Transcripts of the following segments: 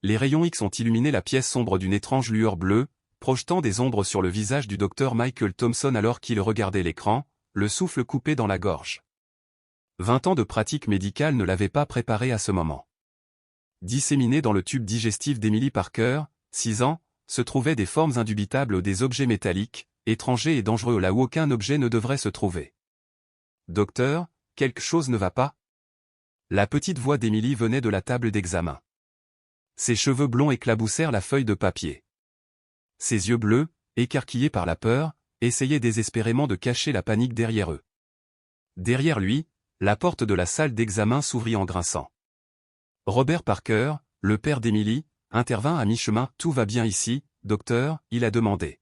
les rayons X ont illuminé la pièce sombre d'une étrange lueur bleue, projetant des ombres sur le visage du docteur Michael Thompson alors qu'il regardait l'écran, le souffle coupé dans la gorge. 20 ans de pratique médicale ne l'avaient pas préparé à ce moment. Disséminés dans le tube digestif d'Emily Parker, 6 ans, se trouvaient des formes indubitables des objets métalliques, étrangers et dangereux là où aucun objet ne devrait se trouver. « Docteur, quelque chose ne va pas ?» La petite voix d'Emily venait de la table d'examen. Ses cheveux blonds éclaboussèrent la feuille de papier. Ses yeux bleus, écarquillés par la peur, essayaient désespérément de cacher la panique derrière eux. Derrière lui, la porte de la salle d'examen s'ouvrit en grinçant. Robert Parker, le père d'Emily, intervint à mi-chemin. « Tout va bien ici, docteur ?» il a demandé.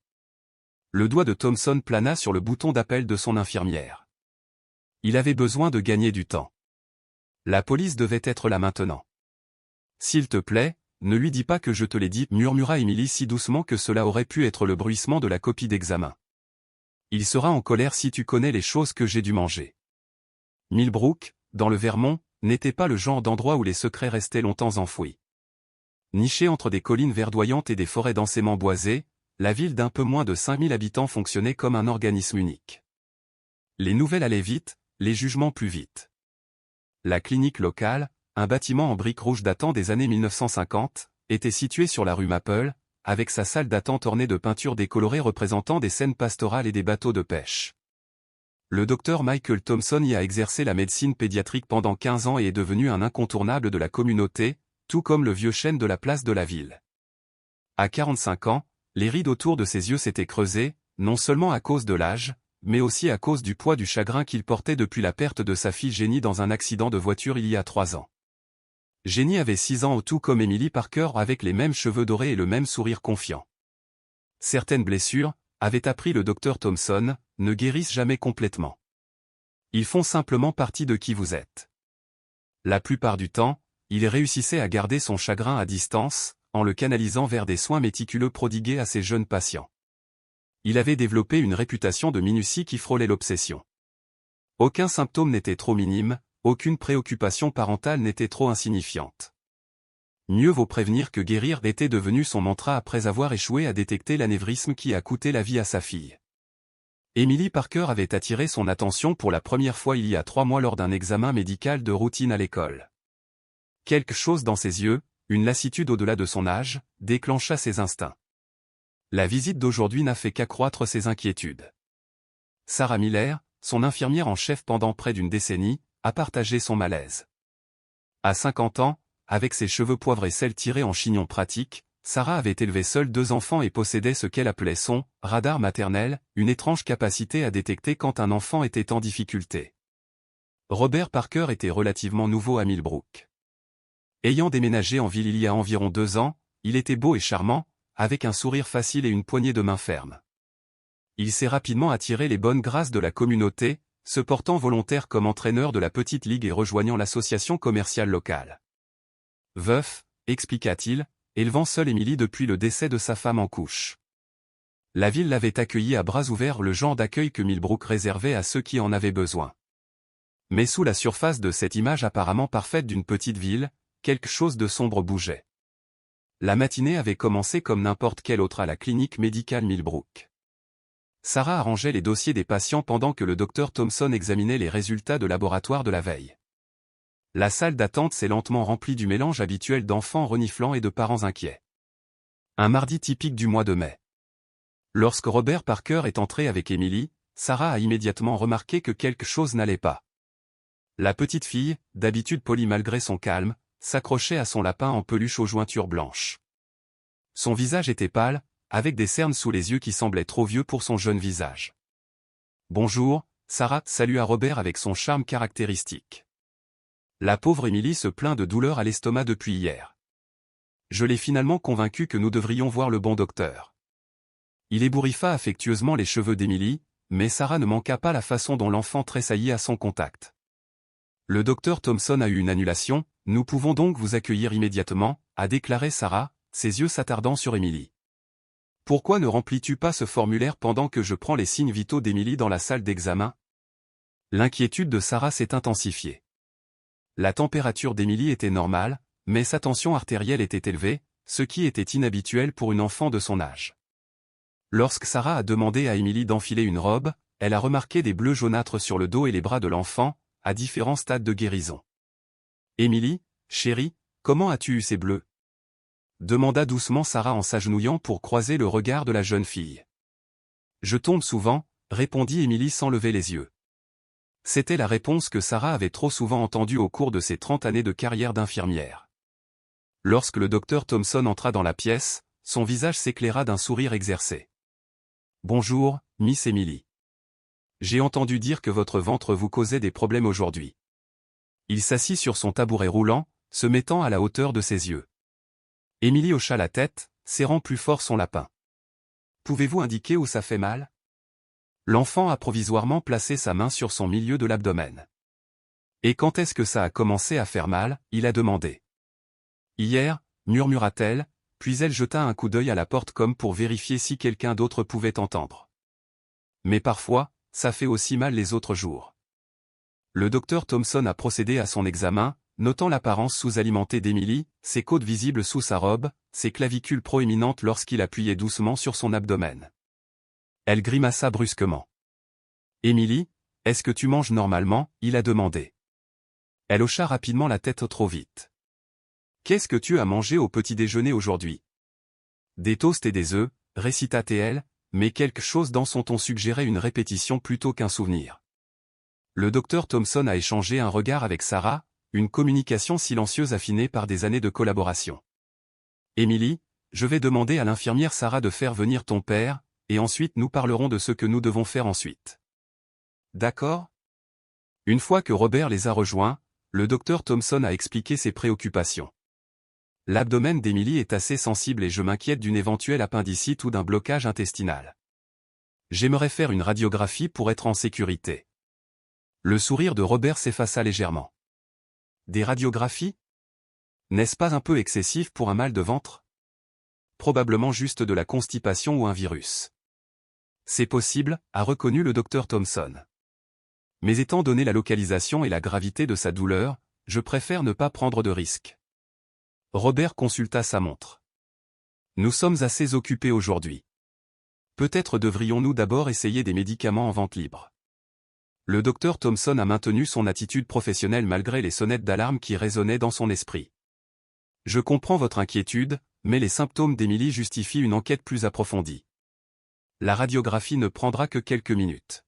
Le doigt de Thompson plana sur le bouton d'appel de son infirmière. Il avait besoin de gagner du temps. La police devait être là maintenant. « S'il te plaît, ne lui dis pas que je te l'ai dit, » murmura Emily si doucement que cela aurait pu être le bruissement de la copie d'examen. « Il sera en colère si tu connais les choses que j'ai dû manger. » Millbrook, dans le Vermont, n'était pas le genre d'endroit où les secrets restaient longtemps enfouis. Nichée entre des collines verdoyantes et des forêts densément boisées, la ville d'un peu moins de 5000 habitants fonctionnait comme un organisme unique. Les nouvelles allaient vite, les jugements plus vite. La clinique locale, un bâtiment en briques rouges datant des années 1950, était située sur la rue Maple, avec sa salle d'attente ornée de peintures décolorées représentant des scènes pastorales et des bateaux de pêche. Le docteur Michael Thompson y a exercé la médecine pédiatrique pendant 15 ans et est devenu un incontournable de la communauté, tout comme le vieux chêne de la place de la ville. À 45 ans, les rides autour de ses yeux s'étaient creusées, non seulement à cause de l'âge, mais aussi à cause du poids du chagrin qu'il portait depuis la perte de sa fille Jenny dans un accident de voiture il y a 3 ans. Jenny avait 6 ans tout comme Emily Parker avec les mêmes cheveux dorés et le même sourire confiant. Certaines blessures, avait appris le docteur Thompson, ne guérissent jamais complètement. Ils font simplement partie de qui vous êtes. La plupart du temps, il réussissait à garder son chagrin à distance, en le canalisant vers des soins méticuleux prodigués à ses jeunes patients. Il avait développé une réputation de minutie qui frôlait l'obsession. Aucun symptôme n'était trop minime, aucune préoccupation parentale n'était trop insignifiante. Mieux vaut prévenir que guérir était devenu son mantra après avoir échoué à détecter l'anévrisme qui a coûté la vie à sa fille. Emily Parker avait attiré son attention pour la première fois il y a 3 mois lors d'un examen médical de routine à l'école. Quelque chose dans ses yeux, une lassitude au-delà de son âge, déclencha ses instincts. La visite d'aujourd'hui n'a fait qu'accroître ses inquiétudes. Sarah Miller, son infirmière en chef pendant près d'une décennie, a partagé son malaise. À 50 ans, avec ses cheveux poivre et cils tirés en chignon pratique, Sarah avait élevé seule 2 enfants et possédait ce qu'elle appelait son « radar maternel », une étrange capacité à détecter quand un enfant était en difficulté. Robert Parker était relativement nouveau à Millbrook. Ayant déménagé en ville il y a environ 2 ans, il était beau et charmant, avec un sourire facile et une poignée de main ferme. Il s'est rapidement attiré les bonnes grâces de la communauté, se portant volontaire comme entraîneur de la petite ligue et rejoignant l'association commerciale locale. Veuf, expliqua-t-il, élevant seul Emily depuis le décès de sa femme en couche. La ville l'avait accueilli à bras ouverts, le genre d'accueil que Millbrook réservait à ceux qui en avaient besoin. Mais sous la surface de cette image apparemment parfaite d'une petite ville, quelque chose de sombre bougeait. La matinée avait commencé comme n'importe quelle autre à la clinique médicale Millbrook. Sarah arrangeait les dossiers des patients pendant que le docteur Thompson examinait les résultats de laboratoire de la veille. La salle d'attente s'est lentement remplie du mélange habituel d'enfants reniflants et de parents inquiets. Un mardi typique du mois de mai. Lorsque Robert Parker est entré avec Emily, Sarah a immédiatement remarqué que quelque chose n'allait pas. La petite fille, d'habitude polie malgré son calme, s'accrochait à son lapin en peluche aux jointures blanches. Son visage était pâle, avec des cernes sous les yeux qui semblaient trop vieux pour son jeune visage. « Bonjour, Sarah » salua Robert avec son charme caractéristique. La pauvre Emily se plaint de douleurs à l'estomac depuis hier. Je l'ai finalement convaincue que nous devrions voir le bon docteur. Il ébouriffa affectueusement les cheveux d'Emily, mais Sarah ne manqua pas la façon dont l'enfant tressaillit à son contact. Le docteur Thompson a eu une annulation, nous pouvons donc vous accueillir immédiatement, a déclaré Sarah, ses yeux s'attardant sur Emily. Pourquoi ne remplis-tu pas ce formulaire pendant que je prends les signes vitaux d'Emily dans la salle d'examen? L'inquiétude de Sarah s'est intensifiée. La température d'Emily était normale, mais sa tension artérielle était élevée, ce qui était inhabituel pour une enfant de son âge. Lorsque Sarah a demandé à Emily d'enfiler une robe, elle a remarqué des bleus jaunâtres sur le dos et les bras de l'enfant, à différents stades de guérison. « Emily, chérie, comment as-tu eu ces bleus ?» demanda doucement Sarah en s'agenouillant pour croiser le regard de la jeune fille. « Je tombe souvent », répondit Emily sans lever les yeux. C'était la réponse que Sarah avait trop souvent entendue au cours de ses 30 années de carrière d'infirmière. Lorsque le docteur Thompson entra dans la pièce, son visage s'éclaira d'un sourire exercé. « Bonjour, Miss Emily. J'ai entendu dire que votre ventre vous causait des problèmes aujourd'hui. » Il s'assit sur son tabouret roulant, se mettant à la hauteur de ses yeux. Emily hocha la tête, serrant plus fort son lapin. « Pouvez-vous indiquer où ça fait mal ?» L'enfant a provisoirement placé sa main sur son milieu de l'abdomen. « Et quand est-ce que ça a commencé à faire mal ?» il a demandé. « Hier, » murmura-t-elle, puis elle jeta un coup d'œil à la porte comme pour vérifier si quelqu'un d'autre pouvait entendre. « Mais parfois, ça fait aussi mal les autres jours. » Le docteur Thompson a procédé à son examen, notant l'apparence sous-alimentée d'Emily, ses côtes visibles sous sa robe, ses clavicules proéminentes lorsqu'il appuyait doucement sur son abdomen. Elle grimaça brusquement. « Emily, est-ce que tu manges normalement ?» il a demandé. Elle hocha rapidement la tête trop vite. « Qu'est-ce que tu as mangé au petit-déjeuner aujourd'hui ?»« Des toasts et des œufs, » récita-t-elle, mais quelque chose dans son ton suggérait une répétition plutôt qu'un souvenir. Le docteur Thompson a échangé un regard avec Sarah, une communication silencieuse affinée par des années de collaboration. « Emily, je vais demander à l'infirmière Sarah de faire venir ton père, et ensuite nous parlerons de ce que nous devons faire ensuite. »« D'accord ?» Une fois que Robert les a rejoints, le docteur Thompson a expliqué ses préoccupations. « L'abdomen d'Emily est assez sensible et je m'inquiète d'une éventuelle appendicite ou d'un blocage intestinal. J'aimerais faire une radiographie pour être en sécurité. » Le sourire de Robert s'effaça légèrement. « Des radiographies ? N'est-ce pas un peu excessif pour un mal de ventre ? Probablement juste de la constipation ou un virus. »« C'est possible, » a reconnu le docteur Thompson. « Mais étant donné la localisation et la gravité de sa douleur, je préfère ne pas prendre de risques. » Robert consulta sa montre. « Nous sommes assez occupés aujourd'hui. Peut-être devrions-nous d'abord essayer des médicaments en vente libre. » Le docteur Thompson a maintenu son attitude professionnelle malgré les sonnettes d'alarme qui résonnaient dans son esprit. « Je comprends votre inquiétude, mais les symptômes d'Emily justifient une enquête plus approfondie. La radiographie ne prendra que quelques minutes. »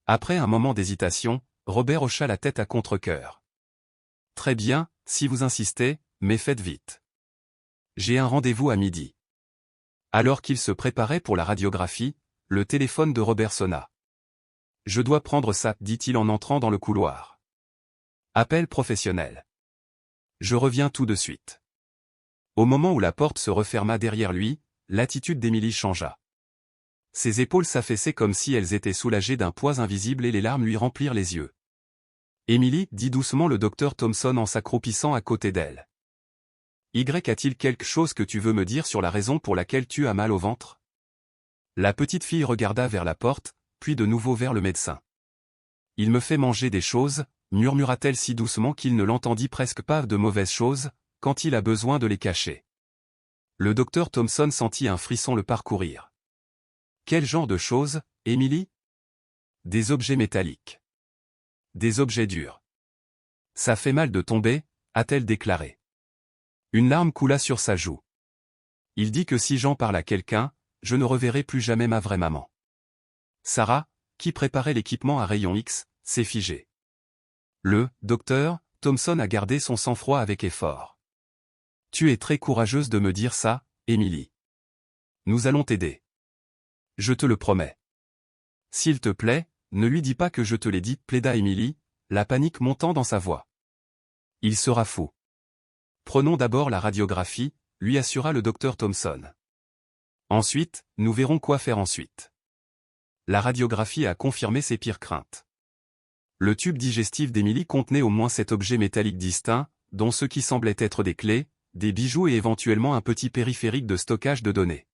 Après un moment d'hésitation, Robert hocha la tête à contre-cœur. « Très bien, si vous insistez, mais faites vite. J'ai un rendez-vous à midi. » Alors qu'il se préparait pour la radiographie, le téléphone de Robert sonna. « Je dois prendre ça, » dit-il en entrant dans le couloir. « Appel professionnel. Je reviens tout de suite. » Au moment où la porte se referma derrière lui, l'attitude d'Emily changea. Ses épaules s'affaissaient comme si elles étaient soulagées d'un poids invisible et les larmes lui remplirent les yeux. « Emily, » dit doucement le docteur Thompson en s'accroupissant à côté d'elle. « Y a-t-il quelque chose que tu veux me dire sur la raison pour laquelle tu as mal au ventre ?» La petite fille regarda vers la porte, puis de nouveau vers le médecin. « Il me fait manger des choses, » murmura-t-elle si doucement qu'il ne l'entendit presque pas. « De mauvaises choses, quand il a besoin de les cacher. » Le docteur Thompson sentit un frisson le parcourir. « Quel genre de choses, Emily ? » Des objets métalliques. Des objets durs. Ça fait mal de tomber, a-t-elle déclaré. Une larme coula sur sa joue. Il dit que si j'en parle à quelqu'un, je ne reverrai plus jamais ma vraie maman. Sarah, qui préparait l'équipement à rayon X, s'est figée. Le docteur Thompson a gardé son sang-froid avec effort. Tu es très courageuse de me dire ça, Emily. Nous allons t'aider. Je te le promets. S'il te plaît, ne lui dis pas que je te l'ai dit, plaida Emily, la panique montant dans sa voix. Il sera fou. Prenons d'abord la radiographie, lui assura le docteur Thompson. Ensuite, nous verrons quoi faire ensuite. La radiographie a confirmé ses pires craintes. Le tube digestif d'Emily contenait au moins 7 objets métalliques distincts, dont ceux qui semblaient être des clés, des bijoux et éventuellement un petit périphérique de stockage de données.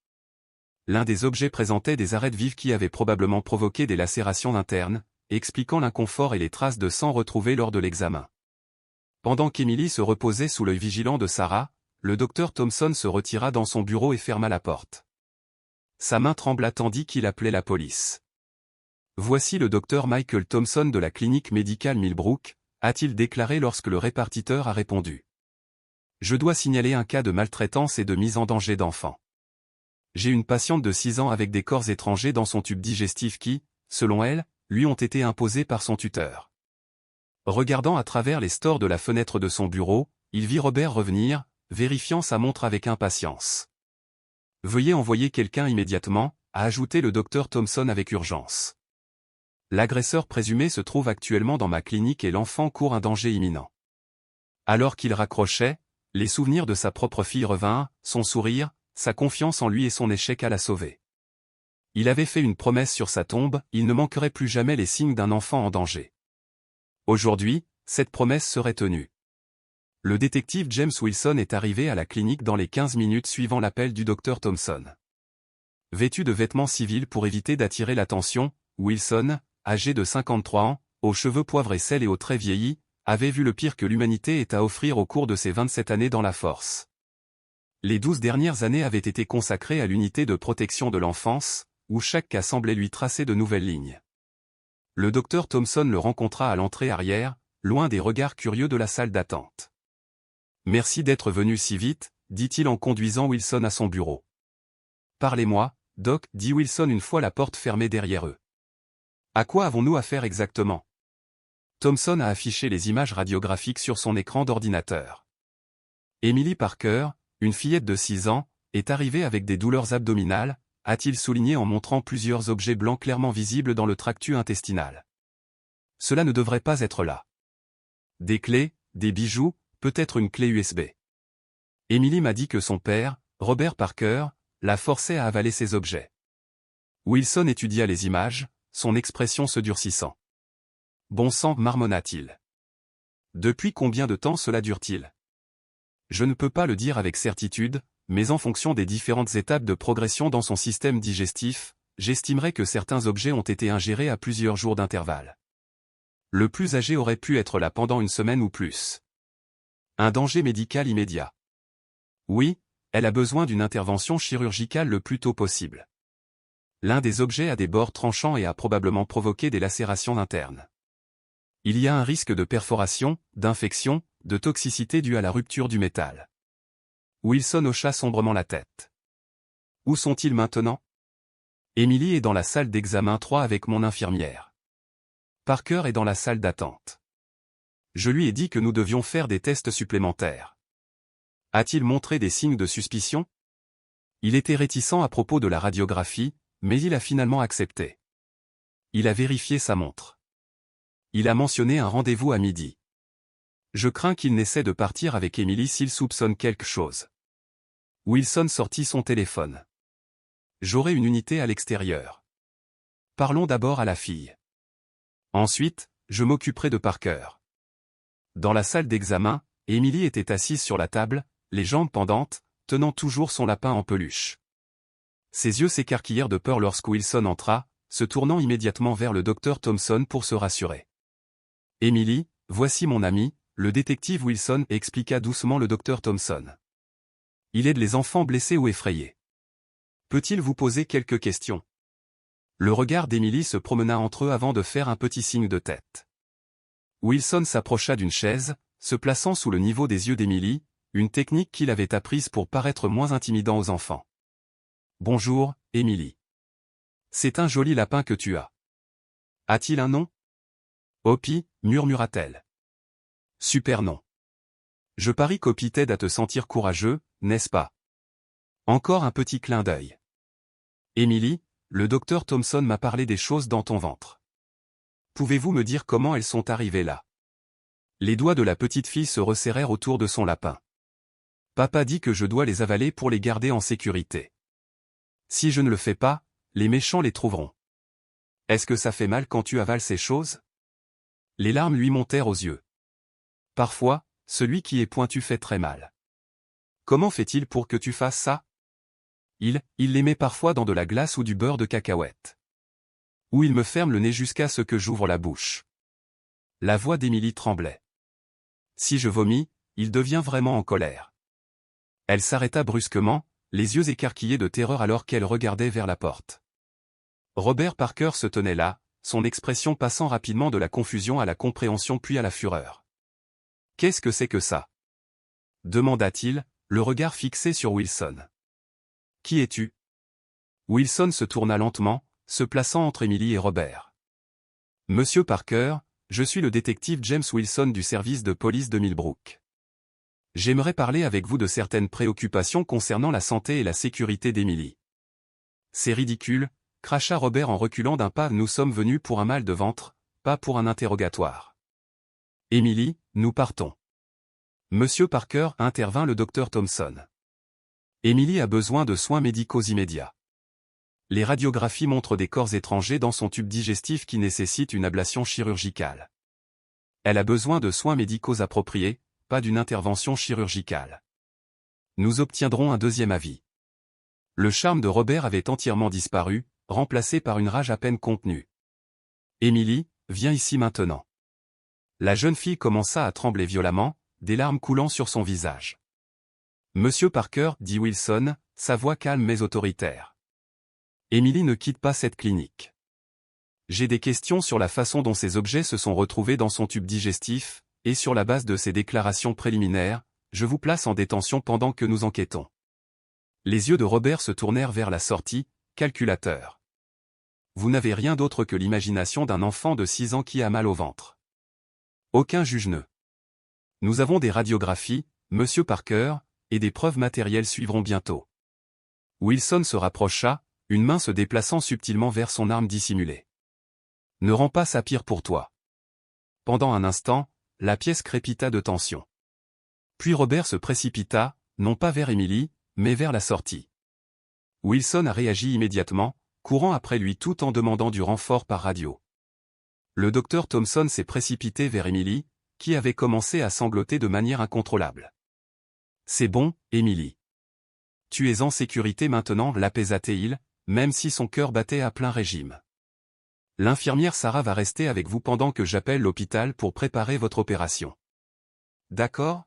L'un des objets présentait des arêtes vives qui avaient probablement provoqué des lacérations internes, expliquant l'inconfort et les traces de sang retrouvées lors de l'examen. Pendant qu'Emily se reposait sous l'œil vigilant de Sarah, le docteur Thompson se retira dans son bureau et ferma la porte. Sa main trembla tandis qu'il appelait la police. Voici le docteur Michael Thompson de la clinique médicale Millbrook, a-t-il déclaré lorsque le répartiteur a répondu. Je dois signaler un cas de maltraitance et de mise en danger d'enfant. J'ai une patiente de 6 ans avec des corps étrangers dans son tube digestif qui, selon elle, lui ont été imposés par son tuteur. Regardant à travers les stores de la fenêtre de son bureau, il vit Robert revenir, vérifiant sa montre avec impatience. Veuillez envoyer quelqu'un immédiatement, a ajouté le docteur Thompson avec urgence. L'agresseur présumé se trouve actuellement dans ma clinique et l'enfant court un danger imminent. Alors qu'il raccrochait, les souvenirs de sa propre fille revinrent, son sourire, sa confiance en lui et son échec à la sauver. Il avait fait une promesse sur sa tombe, il ne manquerait plus jamais les signes d'un enfant en danger. Aujourd'hui, cette promesse serait tenue. Le détective James Wilson est arrivé à la clinique dans les 15 minutes suivant l'appel du docteur Thompson. Vêtu de vêtements civils pour éviter d'attirer l'attention, Wilson, âgé de 53 ans, aux cheveux poivre et sel et aux traits vieillis, avait vu le pire que l'humanité ait à offrir au cours de ses 27 années dans la force. Les 12 dernières années avaient été consacrées à l'unité de protection de l'enfance, où chaque cas semblait lui tracer de nouvelles lignes. Le docteur Thompson le rencontra à l'entrée arrière, loin des regards curieux de la salle d'attente. « Merci d'être venu si vite », dit-il en conduisant Wilson à son bureau. « Parlez-moi, Doc », dit Wilson une fois la porte fermée derrière eux. « À quoi avons-nous affaire exactement ?» Thompson a affiché les images radiographiques sur son écran d'ordinateur. Emily Parker, une fillette de 6 ans, est arrivée avec des douleurs abdominales, a-t-il souligné en montrant plusieurs objets blancs clairement visibles dans le tractus intestinal. Cela ne devrait pas être là. Des clés, des bijoux, peut-être une clé USB. Emily m'a dit que son père, Robert Parker, la forçait à avaler ces objets. Wilson étudia les images, son expression se durcissant. Bon sang, marmonna-t-il. Depuis combien de temps cela dure-t-il? Je ne peux pas le dire avec certitude, mais en fonction des différentes étapes de progression dans son système digestif, j'estimerais que certains objets ont été ingérés à plusieurs jours d'intervalle. Le plus âgé aurait pu être là pendant une semaine ou plus. Un danger médical immédiat. Oui, elle a besoin d'une intervention chirurgicale le plus tôt possible. L'un des objets a des bords tranchants et a probablement provoqué des lacérations internes. Il y a un risque de perforation, d'infection, de toxicité due à la rupture du métal. Wilson hocha sombrement la tête. Où sont-ils maintenant? Emily est dans la salle d'examen 3 avec mon infirmière. Parker est dans la salle d'attente. Je lui ai dit que nous devions faire des tests supplémentaires. A-t-il montré des signes de suspicion? Il était réticent à propos de la radiographie, mais il a finalement accepté. Il a vérifié sa montre. Il a mentionné un rendez-vous à midi. Je crains qu'il n'essaie de partir avec Emily s'il soupçonne quelque chose. Wilson sortit son téléphone. J'aurai une unité à l'extérieur. Parlons d'abord à la fille. Ensuite, je m'occuperai de Parker. Dans la salle d'examen, Emily était assise sur la table, les jambes pendantes, tenant toujours son lapin en peluche. Ses yeux s'écarquillèrent de peur lorsque Wilson entra, se tournant immédiatement vers le docteur Thompson pour se rassurer. « Emily, voici mon ami, le détective Wilson », expliqua doucement le docteur Thompson. « Il aide les enfants blessés ou effrayés. Peut-il vous poser quelques questions ?» Le regard d'Emily se promena entre eux avant de faire un petit signe de tête. Wilson s'approcha d'une chaise, se plaçant sous le niveau des yeux d'Emily, une technique qu'il avait apprise pour paraître moins intimidant aux enfants. « Bonjour, Emily. C'est un joli lapin que tu as. A-t-il un nom? » Hoppy, murmura-t-elle. « Super nom. Je parie qu'Hoppy t'aide à te sentir courageux, n'est-ce pas? » Encore un petit clin d'œil. « Emily, le docteur Thompson m'a parlé des choses dans ton ventre. Pouvez-vous me dire comment elles sont arrivées là? » Les doigts de la petite fille se resserrèrent autour de son lapin. « Papa dit que je dois les avaler pour les garder en sécurité. Si je ne le fais pas, les méchants les trouveront. Est-ce que ça fait mal quand tu avales ces choses? » Les larmes lui montèrent aux yeux. « Parfois, celui qui est pointu fait très mal. Comment fait-il pour que tu fasses ça? Il les met parfois dans de la glace ou du beurre de cacahuète. Ou il me ferme le nez jusqu'à ce que j'ouvre la bouche. » La voix d'Emily tremblait. « Si je vomis, il devient vraiment en colère. Elle s'arrêta brusquement, les yeux écarquillés de terreur alors qu'elle regardait vers la porte. Robert Parker se tenait là, son expression passant rapidement de la confusion à la compréhension puis à la fureur. « Qu'est-ce que c'est que ça ?» demanda-t-il, le regard fixé sur Wilson. « Qui es-tu » Wilson se tourna lentement, se plaçant entre Emily et Robert. « Monsieur Parker, je suis le détective James Wilson du service de police de Millbrook. J'aimerais parler avec vous de certaines préoccupations concernant la santé et la sécurité d'Emily. »« C'est ridicule, » cracha Robert en reculant d'un pas. « Nous sommes venus pour un mal de ventre, pas pour un interrogatoire. »« Emily, nous partons. » Monsieur Parker, intervint le docteur Thompson. « Emily a besoin de soins médicaux immédiats. Les radiographies montrent des corps étrangers dans son tube digestif qui nécessitent une ablation chirurgicale. Elle a besoin de soins médicaux appropriés, pas d'une intervention chirurgicale. Nous obtiendrons un deuxième avis. » Le charme de Robert avait entièrement disparu, remplacé par une rage à peine contenue. « Emily, viens ici maintenant. » La jeune fille commença à trembler violemment, des larmes coulant sur son visage. « Monsieur Parker, » dit Wilson, sa voix calme mais autoritaire. « Emily ne quitte pas cette clinique. J'ai des questions sur la façon dont ces objets se sont retrouvés dans son tube digestif, et sur la base de ces déclarations préliminaires, je vous place en détention pendant que nous enquêtons. » Les yeux de Robert se tournèrent vers la sortie, calculateur. Vous n'avez rien d'autre que l'imagination d'un enfant de 6 ans qui a mal au ventre. Aucun juge-ne. Nous avons des radiographies, Monsieur Parker, et des preuves matérielles suivront bientôt. Wilson se rapprocha, une main se déplaçant subtilement vers son arme dissimulée. Ne rends pas ça pire pour toi. Pendant un instant, la pièce crépita de tension. Puis Robert se précipita, non pas vers Emily, mais vers la sortie. Wilson a réagi immédiatement, courant après lui tout en demandant du renfort par radio. Le docteur Thompson s'est précipité vers Emily, qui avait commencé à sangloter de manière incontrôlable. « C'est bon, Emily. Tu es en sécurité maintenant, » l'apaisa-t-il, même si son cœur battait à plein régime. « L'infirmière Sarah va rester avec vous pendant que j'appelle l'hôpital pour préparer votre opération. D'accord ?»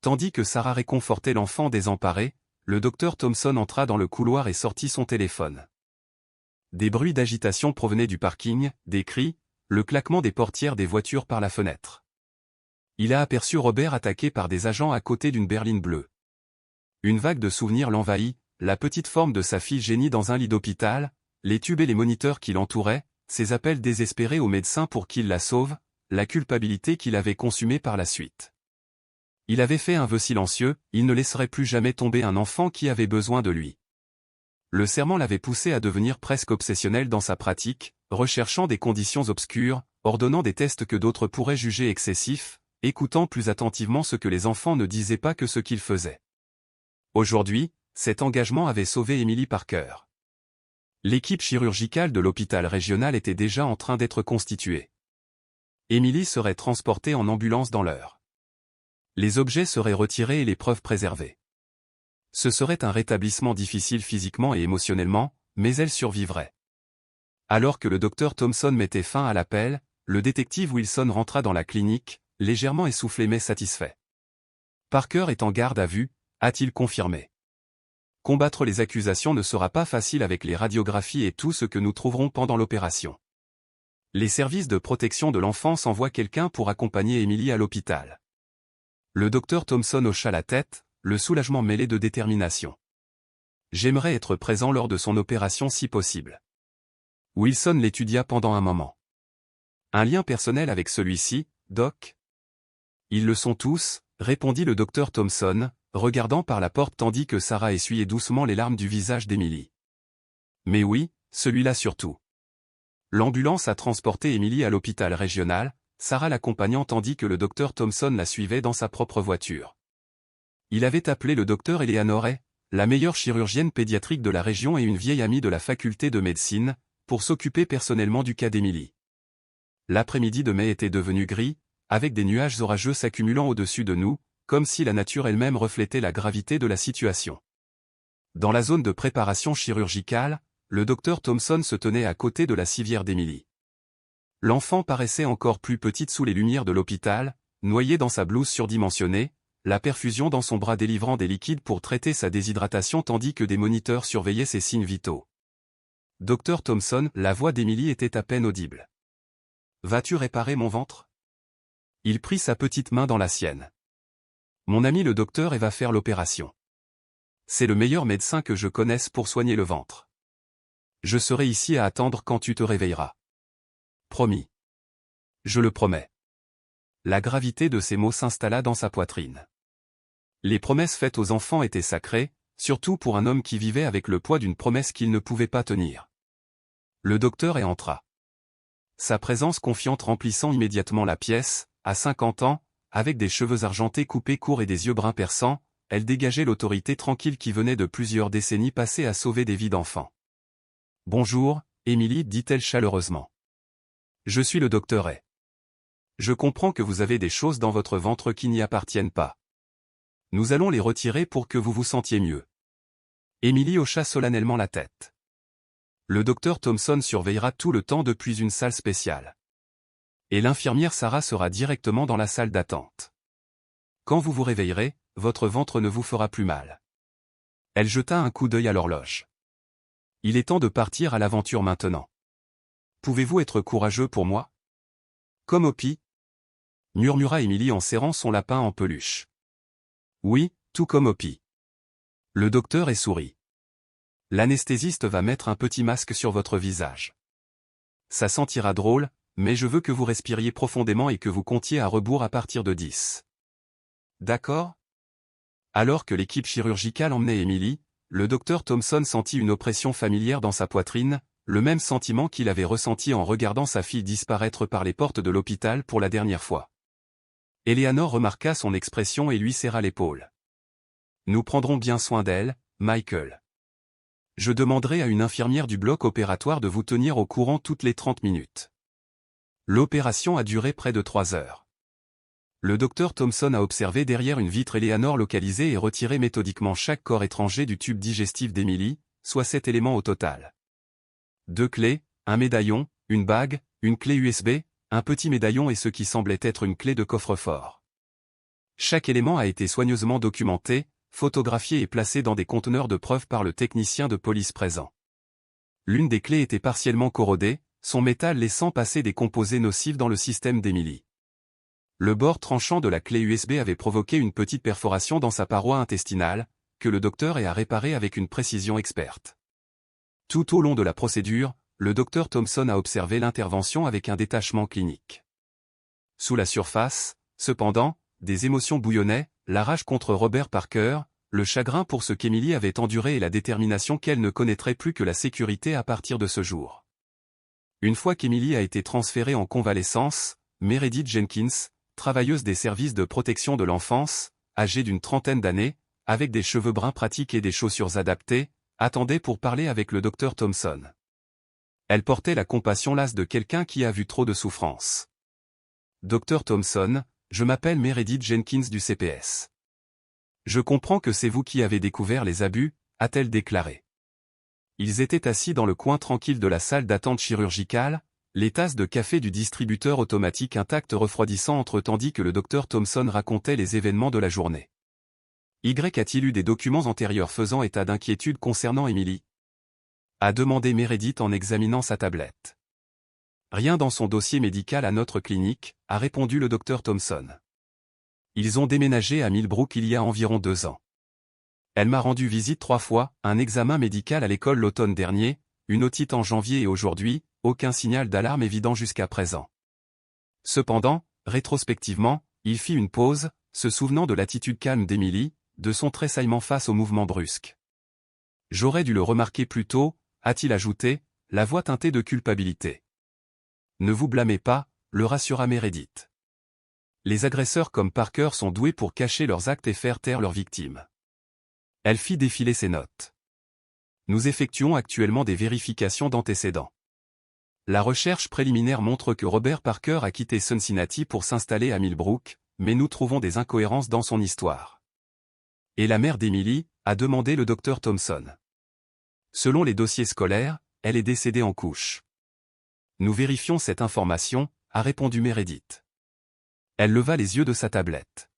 Tandis que Sarah réconfortait l'enfant désemparé, le docteur Thompson entra dans le couloir et sortit son téléphone. Des bruits d'agitation provenaient du parking, des cris, le claquement des portières des voitures par la fenêtre. Il a aperçu Robert attaqué par des agents à côté d'une berline bleue. Une vague de souvenirs l'envahit, la petite forme de sa fille génie dans un lit d'hôpital, les tubes et les moniteurs qui l'entouraient, ses appels désespérés au médecin pour qu'il la sauve, la culpabilité qu'il avait consumée par la suite. Il avait fait un vœu silencieux, il ne laisserait plus jamais tomber un enfant qui avait besoin de lui. Le serment l'avait poussé à devenir presque obsessionnel dans sa pratique, recherchant des conditions obscures, ordonnant des tests que d'autres pourraient juger excessifs, écoutant plus attentivement ce que les enfants ne disaient pas que ce qu'ils faisaient. Aujourd'hui, cet engagement avait sauvé Emily Parker. L'équipe chirurgicale de l'hôpital régional était déjà en train d'être constituée. Emily serait transportée en ambulance dans l'heure. Les objets seraient retirés et les preuves préservées. Ce serait un rétablissement difficile physiquement et émotionnellement, mais elle survivrait. Alors que le docteur Thompson mettait fin à l'appel, le détective Wilson rentra dans la clinique, légèrement essoufflé mais satisfait. « Parker est en garde à vue », a-t-il confirmé. « Combattre les accusations ne sera pas facile avec les radiographies et tout ce que nous trouverons pendant l'opération. Les services de protection de l'enfance envoient quelqu'un pour accompagner Emily à l'hôpital. » Le docteur Thompson hocha la tête, le soulagement mêlé de détermination. « J'aimerais être présent lors de son opération si possible. » Wilson l'étudia pendant un moment. « Un lien personnel avec celui-ci, Doc ? » « Ils le sont tous, » répondit le docteur Thompson, regardant par la porte tandis que Sarah essuyait doucement les larmes du visage d'Emily. « Mais oui, celui-là surtout. » L'ambulance a transporté Emily à l'hôpital régional, Sarah l'accompagnant tandis que le docteur Thompson la suivait dans sa propre voiture. Il avait appelé le docteur Eleanor Hay, la meilleure chirurgienne pédiatrique de la région et une vieille amie de la faculté de médecine, pour s'occuper personnellement du cas d'Emily. L'après-midi de mai était devenu gris, avec des nuages orageux s'accumulant au-dessus de nous, comme si la nature elle-même reflétait la gravité de la situation. Dans la zone de préparation chirurgicale, le docteur Thompson se tenait à côté de la civière d'Emily. L'enfant paraissait encore plus petite sous les lumières de l'hôpital, noyée dans sa blouse surdimensionnée, la perfusion dans son bras délivrant des liquides pour traiter sa déshydratation tandis que des moniteurs surveillaient ses signes vitaux. Dr Thompson, la voix d'Emily était à peine audible. Vas-tu réparer mon ventre? Il prit sa petite main dans la sienne. Mon ami le docteur va faire l'opération. C'est le meilleur médecin que je connaisse pour soigner le ventre. Je serai ici à attendre quand tu te réveilleras. Promis. Je le promets. La gravité de ces mots s'installa dans sa poitrine. Les promesses faites aux enfants étaient sacrées, surtout pour un homme qui vivait avec le poids d'une promesse qu'il ne pouvait pas tenir. Le docteur entra. Sa présence confiante remplissant immédiatement la pièce, à 50 ans, avec des cheveux argentés coupés courts et des yeux bruns perçants, elle dégageait l'autorité tranquille qui venait de plusieurs décennies passées à sauver des vies d'enfants. « Bonjour, Emily, dit-elle chaleureusement. Je suis le docteur Hay. Je comprends que vous avez des choses dans votre ventre qui n'y appartiennent pas. Nous allons les retirer pour que vous vous sentiez mieux. » Emily hocha solennellement la tête. Le docteur Thompson surveillera tout le temps depuis une salle spéciale. Et l'infirmière Sarah sera directement dans la salle d'attente. Quand vous vous réveillerez, votre ventre ne vous fera plus mal. Elle jeta un coup d'œil à l'horloge. Il est temps de partir à l'aventure maintenant. Pouvez-vous être courageux pour moi? Comme Opie? Murmura Emily en serrant son lapin en peluche. Oui, tout comme Opie. Le docteur sourit. L'anesthésiste va mettre un petit masque sur votre visage. Ça sentira drôle, mais je veux que vous respiriez profondément et que vous comptiez à rebours à partir de 10. D'accord? Alors que l'équipe chirurgicale emmenait Emily, le docteur Thompson sentit une oppression familière dans sa poitrine, le même sentiment qu'il avait ressenti en regardant sa fille disparaître par les portes de l'hôpital pour la dernière fois. Eleanor remarqua son expression et lui serra l'épaule. Nous prendrons bien soin d'elle, Michael. Je demanderai à une infirmière du bloc opératoire de vous tenir au courant toutes les 30 minutes. L'opération a duré près de 3 heures. Le docteur Thompson a observé derrière une vitre Eleanor localisée et retiré méthodiquement chaque corps étranger du tube digestif d'Emily, soit 7 éléments au total. 2 clés, un médaillon, une bague, une clé USB, un petit médaillon et ce qui semblait être une clé de coffre-fort. Chaque élément a été soigneusement documenté, photographié et placé dans des conteneurs de preuves par le technicien de police présent. L'une des clés était partiellement corrodée, son métal laissant passer des composés nocifs dans le système d'Emily. Le bord tranchant de la clé USB avait provoqué une petite perforation dans sa paroi intestinale, que le docteur a réparée avec une précision experte. Tout au long de la procédure, le docteur Thompson a observé l'intervention avec un détachement clinique. Sous la surface, cependant, des émotions bouillonnaient, la rage contre Robert Parker, le chagrin pour ce qu'Emily avait enduré et la détermination qu'elle ne connaîtrait plus que la sécurité à partir de ce jour. Une fois qu'Emily a été transférée en convalescence, Meredith Jenkins, travailleuse des services de protection de l'enfance, âgée d'une 30aine d'années, avec des cheveux bruns pratiques et des chaussures adaptées, attendait pour parler avec le docteur Thompson. Elle portait la compassion lasse de quelqu'un qui a vu trop de souffrance. Docteur Thompson, je m'appelle Meredith Jenkins du CPS. Je comprends que c'est vous qui avez découvert les abus, a-t-elle déclaré. Ils étaient assis dans le coin tranquille de la salle d'attente chirurgicale, les tasses de café du distributeur automatique intact refroidissant entre tandis que le docteur Thompson racontait les événements de la journée. Y a-t-il eu des documents antérieurs faisant état d'inquiétude concernant Emily? A demandé Meredith en examinant sa tablette. Rien dans son dossier médical à notre clinique, a répondu le docteur Thompson. Ils ont déménagé à Millbrook il y a environ 2 ans. Elle m'a rendu visite 3 fois, un examen médical à l'école l'automne dernier, une otite en janvier et aujourd'hui, aucun signal d'alarme évident jusqu'à présent. Cependant, rétrospectivement, il fit une pause, se souvenant de l'attitude calme d'Emily, de son tressaillement face au mouvement brusque. J'aurais dû le remarquer plus tôt, a-t-il ajouté, la voix teintée de culpabilité. Ne vous blâmez pas, le rassura Meredith. Les agresseurs comme Parker sont doués pour cacher leurs actes et faire taire leurs victimes. Elle fit défiler ses notes. Nous effectuons actuellement des vérifications d'antécédents. La recherche préliminaire montre que Robert Parker a quitté Cincinnati pour s'installer à Millbrook, mais nous trouvons des incohérences dans son histoire. Et la mère d'Emily, a demandé le docteur Thompson. Selon les dossiers scolaires, elle est décédée en couche. Nous vérifions cette information, a répondu Meredith. Elle leva les yeux de sa tablette.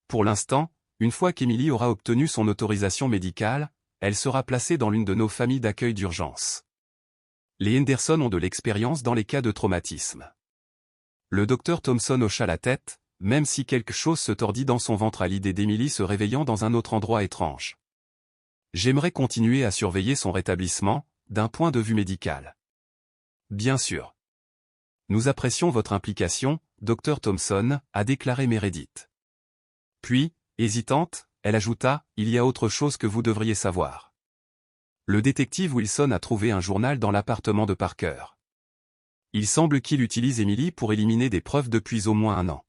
Pour l'instant, une fois qu'Emily aura obtenu son autorisation médicale, elle sera placée dans l'une de nos familles d'accueil d'urgence. Les Henderson ont de l'expérience dans les cas de traumatisme. Le docteur Thompson hocha la tête, même si quelque chose se tordit dans son ventre à l'idée d'Emily se réveillant dans un autre endroit étrange. J'aimerais continuer à surveiller son rétablissement, d'un point de vue médical. Bien sûr. Nous apprécions votre implication, Dr Thompson, a déclaré Meredith. Puis, hésitante, elle ajouta, il y a autre chose que vous devriez savoir. Le détective Wilson a trouvé un journal dans l'appartement de Parker. Il semble qu'il utilise Emily pour éliminer des preuves depuis au moins 1 an.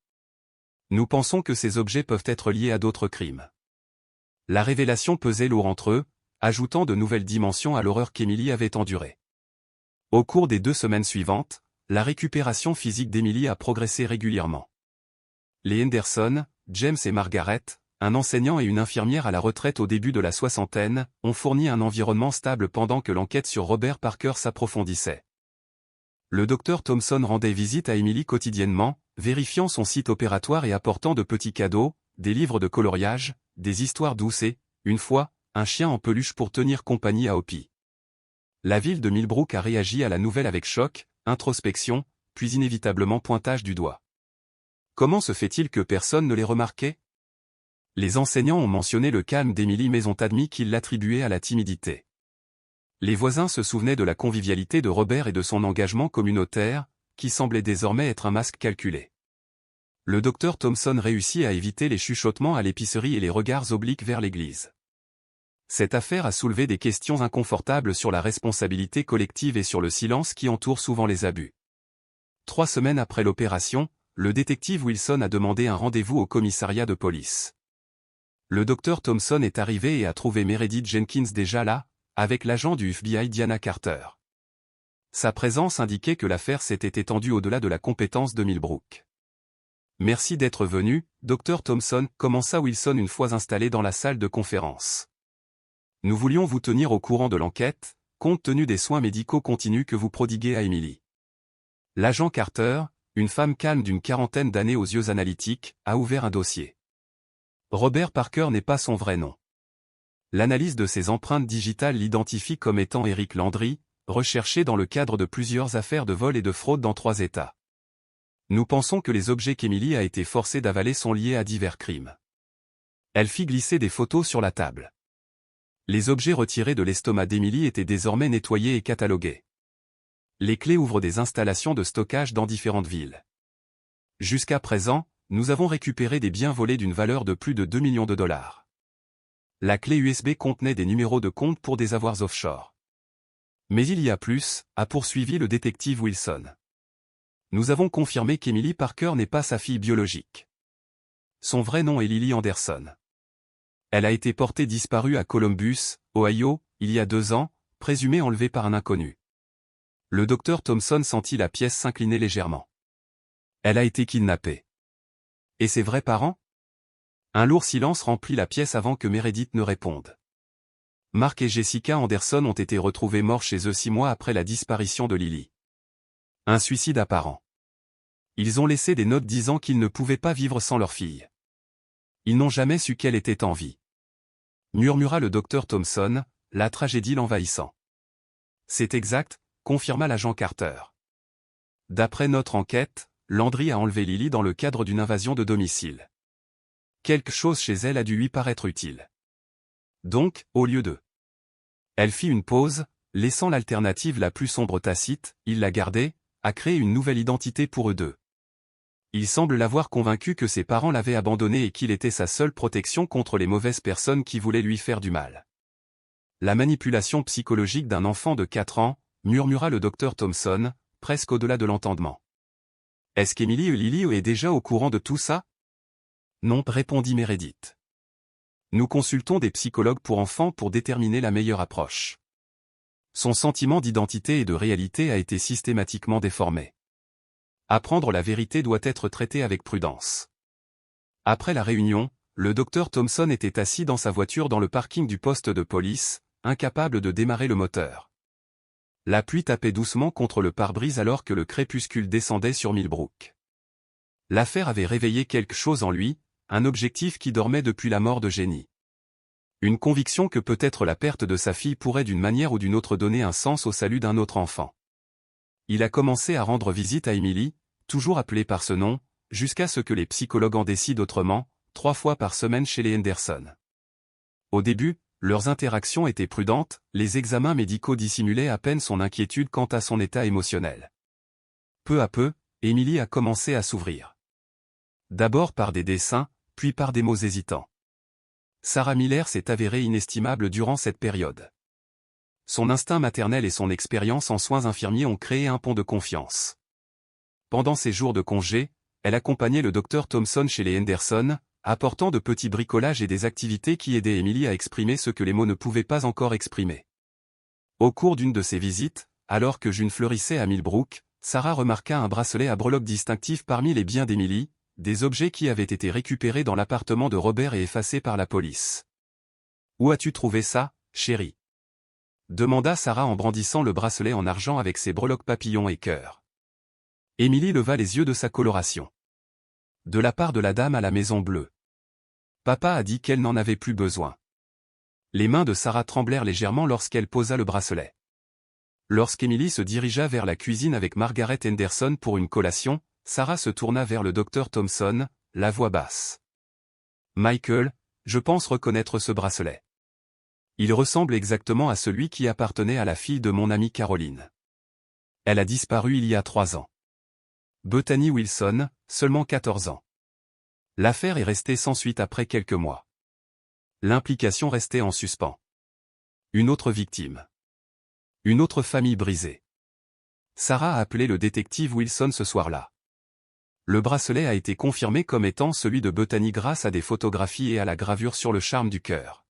Nous pensons que ces objets peuvent être liés à d'autres crimes. La révélation pesait lourd entre eux, ajoutant de nouvelles dimensions à l'horreur qu'Emily avait endurée. Au cours des 2 semaines suivantes, la récupération physique d'Emily a progressé régulièrement. Les Henderson, James et Margaret, un enseignant et une infirmière à la retraite au début de la soixantaine, ont fourni un environnement stable pendant que l'enquête sur Robert Parker s'approfondissait. Le docteur Thompson rendait visite à Emily quotidiennement, vérifiant son site opératoire et apportant de petits cadeaux, des livres de coloriage, des histoires douces et, une fois, un chien en peluche pour tenir compagnie à Opie. La ville de Millbrook a réagi à la nouvelle avec choc, introspection, puis inévitablement pointage du doigt. Comment se fait-il que personne ne les remarquait? Les enseignants ont mentionné le calme d'Emily mais ont admis qu'ils l'attribuaient à la timidité. Les voisins se souvenaient de la convivialité de Robert et de son engagement communautaire, qui semblait désormais être un masque calculé. Le docteur Thompson réussit à éviter les chuchotements à l'épicerie et les regards obliques vers l'église. Cette affaire a soulevé des questions inconfortables sur la responsabilité collective et sur le silence qui entoure souvent les abus. 3 semaines après l'opération, le détective Wilson a demandé un rendez-vous au commissariat de police. Le docteur Thompson est arrivé et a trouvé Meredith Jenkins déjà là, avec l'agent du FBI Diana Carter. Sa présence indiquait que l'affaire s'était étendue au-delà de la compétence de Millbrook. Merci d'être venu, Dr Thompson, commença Wilson une fois installé dans la salle de conférence. Nous voulions vous tenir au courant de l'enquête, compte tenu des soins médicaux continus que vous prodiguez à Emily. L'agent Carter, une femme calme d'une 40aine d'années aux yeux analytiques, a ouvert un dossier. Robert Parker n'est pas son vrai nom. L'analyse de ses empreintes digitales l'identifie comme étant Eric Landry, recherché dans le cadre de plusieurs affaires de vol et de fraude dans 3 États. Nous pensons que les objets qu'Emily a été forcée d'avaler sont liés à divers crimes. Elle fit glisser des photos sur la table. Les objets retirés de l'estomac d'Emily étaient désormais nettoyés et catalogués. Les clés ouvrent des installations de stockage dans différentes villes. Jusqu'à présent, nous avons récupéré des biens volés d'une valeur de plus de 2 millions de dollars. La clé USB contenait des numéros de compte pour des avoirs offshore. Mais il y a plus, a poursuivi le détective Wilson. Nous avons confirmé qu'Emily Parker n'est pas sa fille biologique. Son vrai nom est Lily Anderson. Elle a été portée disparue à Columbus, Ohio, il y a 2 ans, présumée enlevée par un inconnu. Le docteur Thompson sentit la pièce s'incliner légèrement. Elle a été kidnappée. Et ses vrais parents? Un lourd silence remplit la pièce avant que Meredith ne réponde. Mark et Jessica Anderson ont été retrouvés morts chez eux 6 mois après la disparition de Lily. Un suicide apparent. Ils ont laissé des notes disant qu'ils ne pouvaient pas vivre sans leur fille. Ils n'ont jamais su qu'elle était en vie. Murmura le docteur Thompson, la tragédie l'envahissant. C'est exact, confirma l'agent Carter. D'après notre enquête, Landry a enlevé Lily dans le cadre d'une invasion de domicile. Quelque chose chez elle a dû lui paraître utile. Donc, au lieu de... Elle fit une pause, laissant l'alternative la plus sombre tacite, il l'a gardée, a créé une nouvelle identité pour eux deux. Il semble l'avoir convaincu que ses parents l'avaient abandonné et qu'il était sa seule protection contre les mauvaises personnes qui voulaient lui faire du mal. La manipulation psychologique d'un enfant de 4 ans, murmura le docteur Thompson, presque au-delà de l'entendement. Est-ce qu'Emily et Lily est déjà au courant de tout ça? Non, répondit Meredith. Nous consultons des psychologues pour enfants pour déterminer la meilleure approche. Son sentiment d'identité et de réalité a été systématiquement déformé. Apprendre la vérité doit être traité avec prudence. Après la réunion, le docteur Thompson était assis dans sa voiture dans le parking du poste de police, incapable de démarrer le moteur. La pluie tapait doucement contre le pare-brise alors que le crépuscule descendait sur Millbrook. L'affaire avait réveillé quelque chose en lui, un objectif qui dormait depuis la mort de Jenny. Une conviction que peut-être la perte de sa fille pourrait d'une manière ou d'une autre donner un sens au salut d'un autre enfant. Il a commencé à rendre visite à Emily, toujours appelée par ce nom, jusqu'à ce que les psychologues en décident autrement, 3 fois par semaine chez les Henderson. Au début, leurs interactions étaient prudentes, les examens médicaux dissimulaient à peine son inquiétude quant à son état émotionnel. Peu à peu, Emily a commencé à s'ouvrir. D'abord par des dessins, puis par des mots hésitants. Sarah Miller s'est avérée inestimable durant cette période. Son instinct maternel et son expérience en soins infirmiers ont créé un pont de confiance. Pendant ses jours de congé, elle accompagnait le docteur Thompson chez les Henderson, apportant de petits bricolages et des activités qui aidaient Emily à exprimer ce que les mots ne pouvaient pas encore exprimer. Au cours d'une de ses visites, alors que June fleurissait à Millbrook, Sarah remarqua un bracelet à breloques distinctif parmi les biens d'Emily, des objets qui avaient été récupérés dans l'appartement de Robert et effacés par la police. « Où as-tu trouvé ça, chérie ?» demanda Sarah en brandissant le bracelet en argent avec ses breloques papillons et cœurs. Emily leva les yeux de sa coloration. De la part de la dame à la Maison Bleue. Papa a dit qu'elle n'en avait plus besoin. Les mains de Sarah tremblèrent légèrement lorsqu'elle posa le bracelet. Lorsqu'Emily se dirigea vers la cuisine avec Margaret Henderson pour une collation, Sarah se tourna vers le docteur Thompson, la voix basse. « Michael, je pense reconnaître ce bracelet. Il ressemble exactement à celui qui appartenait à la fille de mon amie Caroline. Elle a disparu il y a 3 ans. Bethany Wilson, seulement 14 ans. L'affaire est restée sans suite après quelques mois. L'implication restait en suspens. Une autre victime. Une autre famille brisée. Sarah a appelé le détective Wilson ce soir-là. Le bracelet a été confirmé comme étant celui de Bethany grâce à des photographies et à la gravure sur le charme du cœur.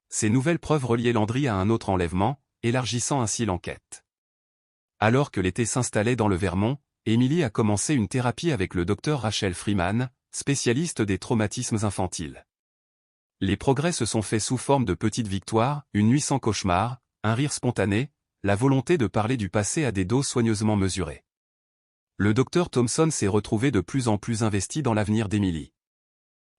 Ces nouvelles preuves reliaient Landry à un autre enlèvement, élargissant ainsi l'enquête. Alors que l'été s'installait dans le Vermont, Emily a commencé une thérapie avec le docteur Rachel Freeman, spécialiste des traumatismes infantiles. Les progrès se sont faits sous forme de petites victoires, une nuit sans cauchemar, un rire spontané, la volonté de parler du passé à des doses soigneusement mesurées. Le docteur Thompson s'est retrouvé de plus en plus investi dans l'avenir d'Emily.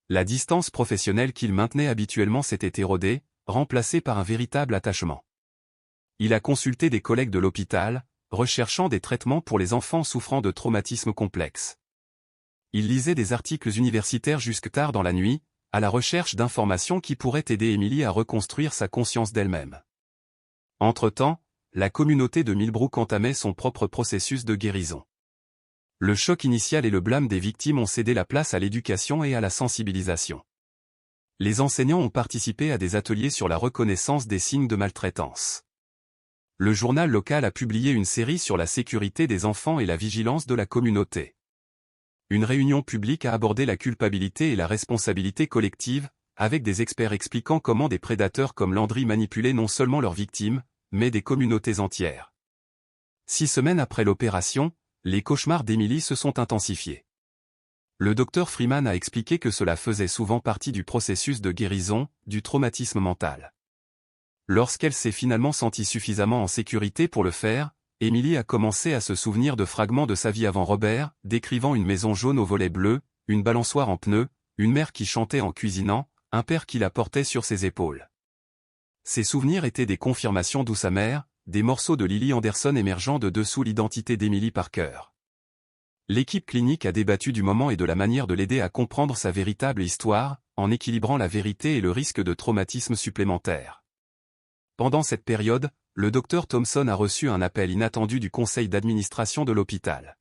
La distance professionnelle qu'il maintenait habituellement s'était érodée, remplacée par un véritable attachement. Il a consulté des collègues de l'hôpital, recherchant des traitements pour les enfants souffrant de traumatismes complexes. Il lisait des articles universitaires jusque tard dans la nuit, à la recherche d'informations qui pourraient aider Emily à reconstruire sa conscience d'elle-même. Entre-temps, la communauté de Millbrook entamait son propre processus de guérison. Le choc initial et le blâme des victimes ont cédé la place à l'éducation et à la sensibilisation. Les enseignants ont participé à des ateliers sur la reconnaissance des signes de maltraitance. Le journal local a publié une série sur la sécurité des enfants et la vigilance de la communauté. Une réunion publique a abordé la culpabilité et la responsabilité collective, avec des experts expliquant comment des prédateurs comme Landry manipulaient non seulement leurs victimes, mais des communautés entières. 6 semaines après l'opération, les cauchemars d'Emily se sont intensifiés. Le docteur Freeman a expliqué que cela faisait souvent partie du processus de guérison, du traumatisme mental. Lorsqu'elle s'est finalement sentie suffisamment en sécurité pour le faire, Emily a commencé à se souvenir de fragments de sa vie avant Robert, décrivant une maison jaune aux volets bleus, une balançoire en pneus, une mère qui chantait en cuisinant, un père qui la portait sur ses épaules. Ces souvenirs étaient des confirmations d'où sa mère, des morceaux de Lily Anderson émergeant de dessous l'identité d'Emily Parker. L'équipe clinique a débattu du moment et de la manière de l'aider à comprendre sa véritable histoire, en équilibrant la vérité et le risque de traumatisme supplémentaire. Pendant cette période, le docteur Thompson a reçu un appel inattendu du conseil d'administration de l'hôpital.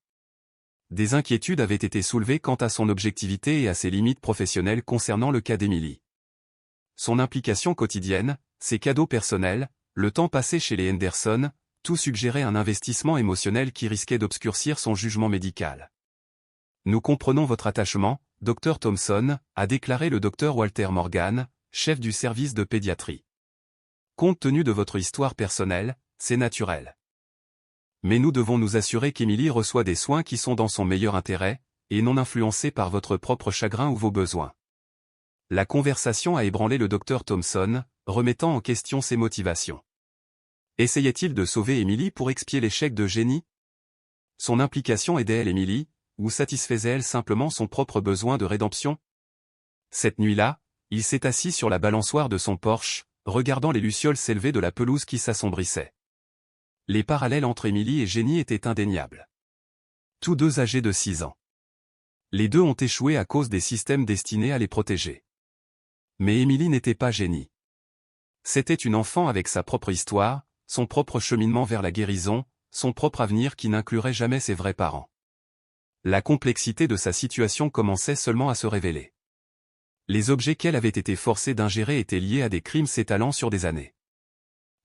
Des inquiétudes avaient été soulevées quant à son objectivité et à ses limites professionnelles concernant le cas d'Emily. Son implication quotidienne, ses cadeaux personnels, le temps passé chez les Henderson, tout suggérait un investissement émotionnel qui risquait d'obscurcir son jugement médical. « Nous comprenons votre attachement, Dr Thompson », a déclaré le Dr Walter Morgan, chef du service de pédiatrie. « Compte tenu de votre histoire personnelle, c'est naturel. Mais nous devons nous assurer qu'Emily reçoit des soins qui sont dans son meilleur intérêt, et non influencés par votre propre chagrin ou vos besoins. » La conversation a ébranlé le Dr Thompson, remettant en question ses motivations. Essayait-il de sauver Emily pour expier l'échec de Jenny? Son implication aidait-elle Emily, ou satisfaisait-elle simplement son propre besoin de rédemption? Cette nuit-là, il s'est assis sur la balançoire de son Porsche, regardant les lucioles s'élever de la pelouse qui s'assombrissait. Les parallèles entre Emily et Jenny étaient indéniables. Tous deux âgés de 6 ans. Les deux ont échoué à cause des systèmes destinés à les protéger. Mais Emily n'était pas Jenny. C'était une enfant avec sa propre histoire, son propre cheminement vers la guérison, son propre avenir qui n'inclurait jamais ses vrais parents. La complexité de sa situation commençait seulement à se révéler. Les objets qu'elle avait été forcée d'ingérer étaient liés à des crimes s'étalant sur des années.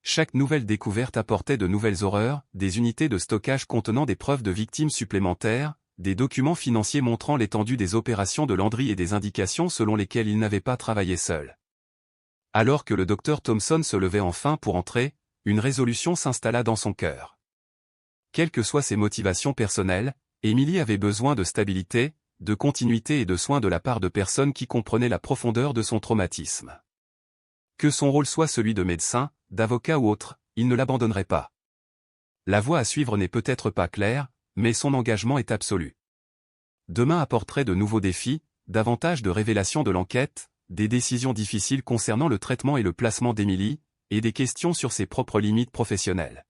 Chaque nouvelle découverte apportait de nouvelles horreurs, des unités de stockage contenant des preuves de victimes supplémentaires, des documents financiers montrant l'étendue des opérations de Landry et des indications selon lesquelles il n'avait pas travaillé seul. Alors que le docteur Thompson se levait enfin pour entrer, une résolution s'installa dans son cœur. Quelles que soient ses motivations personnelles, Emily avait besoin de stabilité, de continuité et de soins de la part de personnes qui comprenaient la profondeur de son traumatisme. Que son rôle soit celui de médecin, d'avocat ou autre, il ne l'abandonnerait pas. La voie à suivre n'est peut-être pas claire, mais son engagement est absolu. Demain apporterait de nouveaux défis, davantage de révélations de l'enquête, des décisions difficiles concernant le traitement et le placement d'Emily, et des questions sur ses propres limites professionnelles.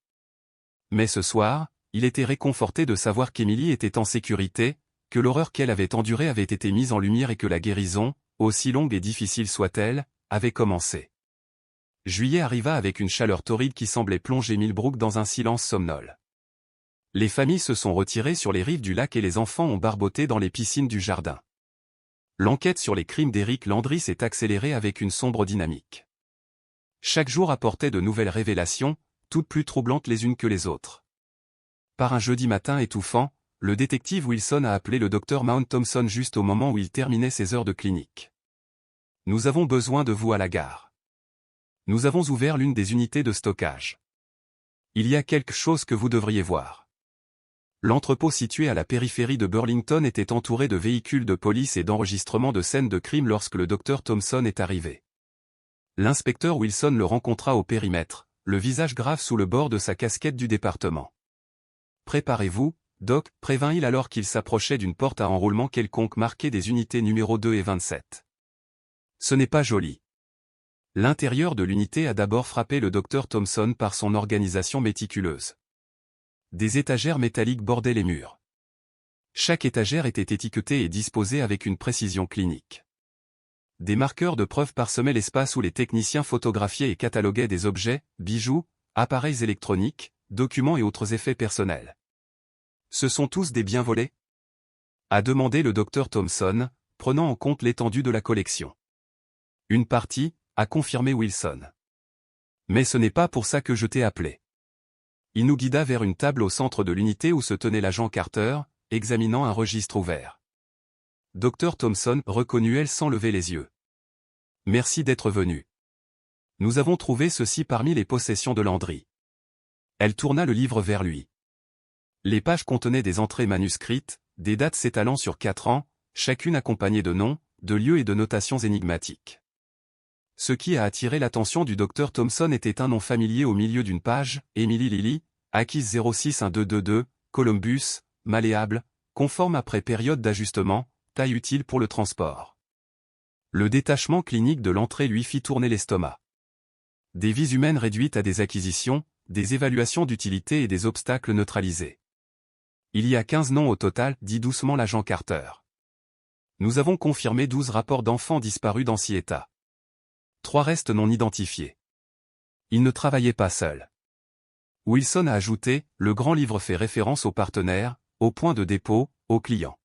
Mais ce soir, il était réconforté de savoir qu'Emily était en sécurité, que l'horreur qu'elle avait endurée avait été mise en lumière et que la guérison, aussi longue et difficile soit-elle, avait commencé. Juillet arriva avec une chaleur torride qui semblait plonger Millbrook dans un silence somnol. Les familles se sont retirées sur les rives du lac et les enfants ont barboté dans les piscines du jardin. L'enquête sur les crimes d'Eric Landry s'est accélérée avec une sombre dynamique. Chaque jour apportait de nouvelles révélations, toutes plus troublantes les unes que les autres. Par un jeudi matin étouffant, le détective Wilson a appelé le docteur Mount Thompson juste au moment où il terminait ses heures de clinique. « Nous avons besoin de vous à la gare. Nous avons ouvert l'une des unités de stockage. Il y a quelque chose que vous devriez voir. » L'entrepôt situé à la périphérie de Burlington était entouré de véhicules de police et d'enregistrements de scènes de crime lorsque le docteur Thompson est arrivé. L'inspecteur Wilson le rencontra au périmètre, le visage grave sous le bord de sa casquette du département. « Préparez-vous, Doc », prévint-il alors qu'il s'approchait d'une porte à enroulement quelconque marquée des unités numéro 2 et 27. Ce n'est pas joli. L'intérieur de l'unité a d'abord frappé le docteur Thompson par son organisation méticuleuse. Des étagères métalliques bordaient les murs. Chaque étagère était étiquetée et disposée avec une précision clinique. Des marqueurs de preuve parsemaient l'espace où les techniciens photographiaient et cataloguaient des objets, bijoux, appareils électroniques, documents et autres effets personnels. « Ce sont tous des biens volés ?» a demandé le docteur Thompson, prenant en compte l'étendue de la collection. « Une partie », a confirmé Wilson. « Mais ce n'est pas pour ça que je t'ai appelé. » Il nous guida vers une table au centre de l'unité où se tenait l'agent Carter, examinant un registre ouvert. Dr Thompson reconnut elle sans lever les yeux. « Merci d'être venu. Nous avons trouvé ceci parmi les possessions de Landry. » Elle tourna le livre vers lui. Les pages contenaient des entrées manuscrites, des dates s'étalant sur 4 ans, chacune accompagnée de noms, de lieux et de notations énigmatiques. Ce qui a attiré l'attention du docteur Thompson était un nom familier au milieu d'une page, Emily Lilly, acquise 061222, Columbus, malléable, conforme après période d'ajustement, taille utile pour le transport. Le détachement clinique de l'entrée lui fit tourner l'estomac. Des vies humaines réduites à des acquisitions, des évaluations d'utilité et des obstacles neutralisés. Il y a 15 noms au total, dit doucement l'agent Carter. Nous avons confirmé 12 rapports d'enfants disparus dans 6 États. 3 restent non identifiés. Il ne travaillait pas seul. Wilson a ajouté, le grand livre fait référence aux partenaires, aux points de dépôt, aux clients.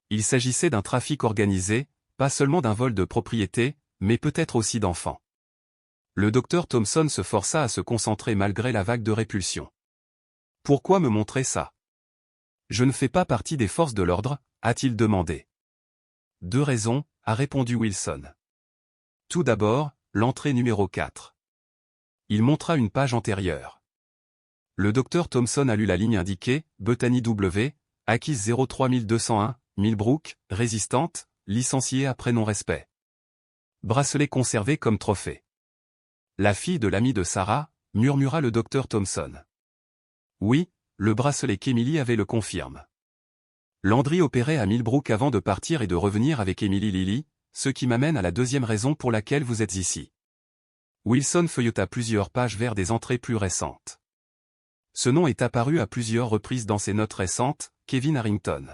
Il s'agissait d'un trafic organisé, pas seulement d'un vol de propriété, mais peut-être aussi d'enfants. Le docteur Thompson se força à se concentrer malgré la vague de répulsion. Pourquoi me montrer ça? Je ne fais pas partie des forces de l'ordre, a-t-il demandé. 2 raisons, a répondu Wilson. Tout d'abord, l'entrée numéro 4. Il montra une page antérieure. Le docteur Thompson a lu la ligne indiquée, Bethany W, acquise 03201, Millbrook, résistante, licenciée après non-respect. Bracelet conservé comme trophée. La fille de l'ami de Sarah, murmura le docteur Thompson. Oui, le bracelet qu'Emily avait le confirme. Landry opérait à Millbrook avant de partir et de revenir avec Emily Lilly, ce qui m'amène à la deuxième raison pour laquelle vous êtes ici. Wilson feuilleta plusieurs pages vers des entrées plus récentes. Ce nom est apparu à plusieurs reprises dans ses notes récentes, Kevin Harrington.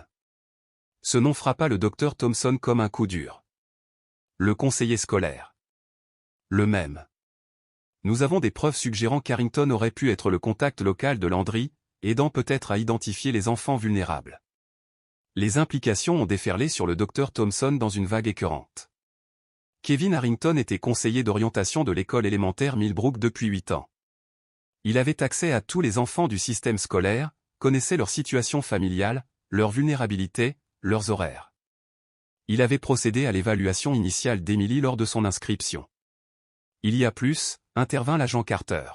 Ce nom frappa le docteur Thompson comme un coup dur. Le conseiller scolaire. Le même. Nous avons des preuves suggérant qu'Harrington aurait pu être le contact local de Landry, aidant peut-être à identifier les enfants vulnérables. Les implications ont déferlé sur le docteur Thompson dans une vague écœurante. Kevin Harrington était conseiller d'orientation de l'école élémentaire Millbrook depuis 8 ans. Il avait accès à tous les enfants du système scolaire, connaissait leur situation familiale, leur vulnérabilité, leurs horaires. Il avait procédé à l'évaluation initiale d'Emily lors de son inscription. Il y a plus, intervint l'agent Carter.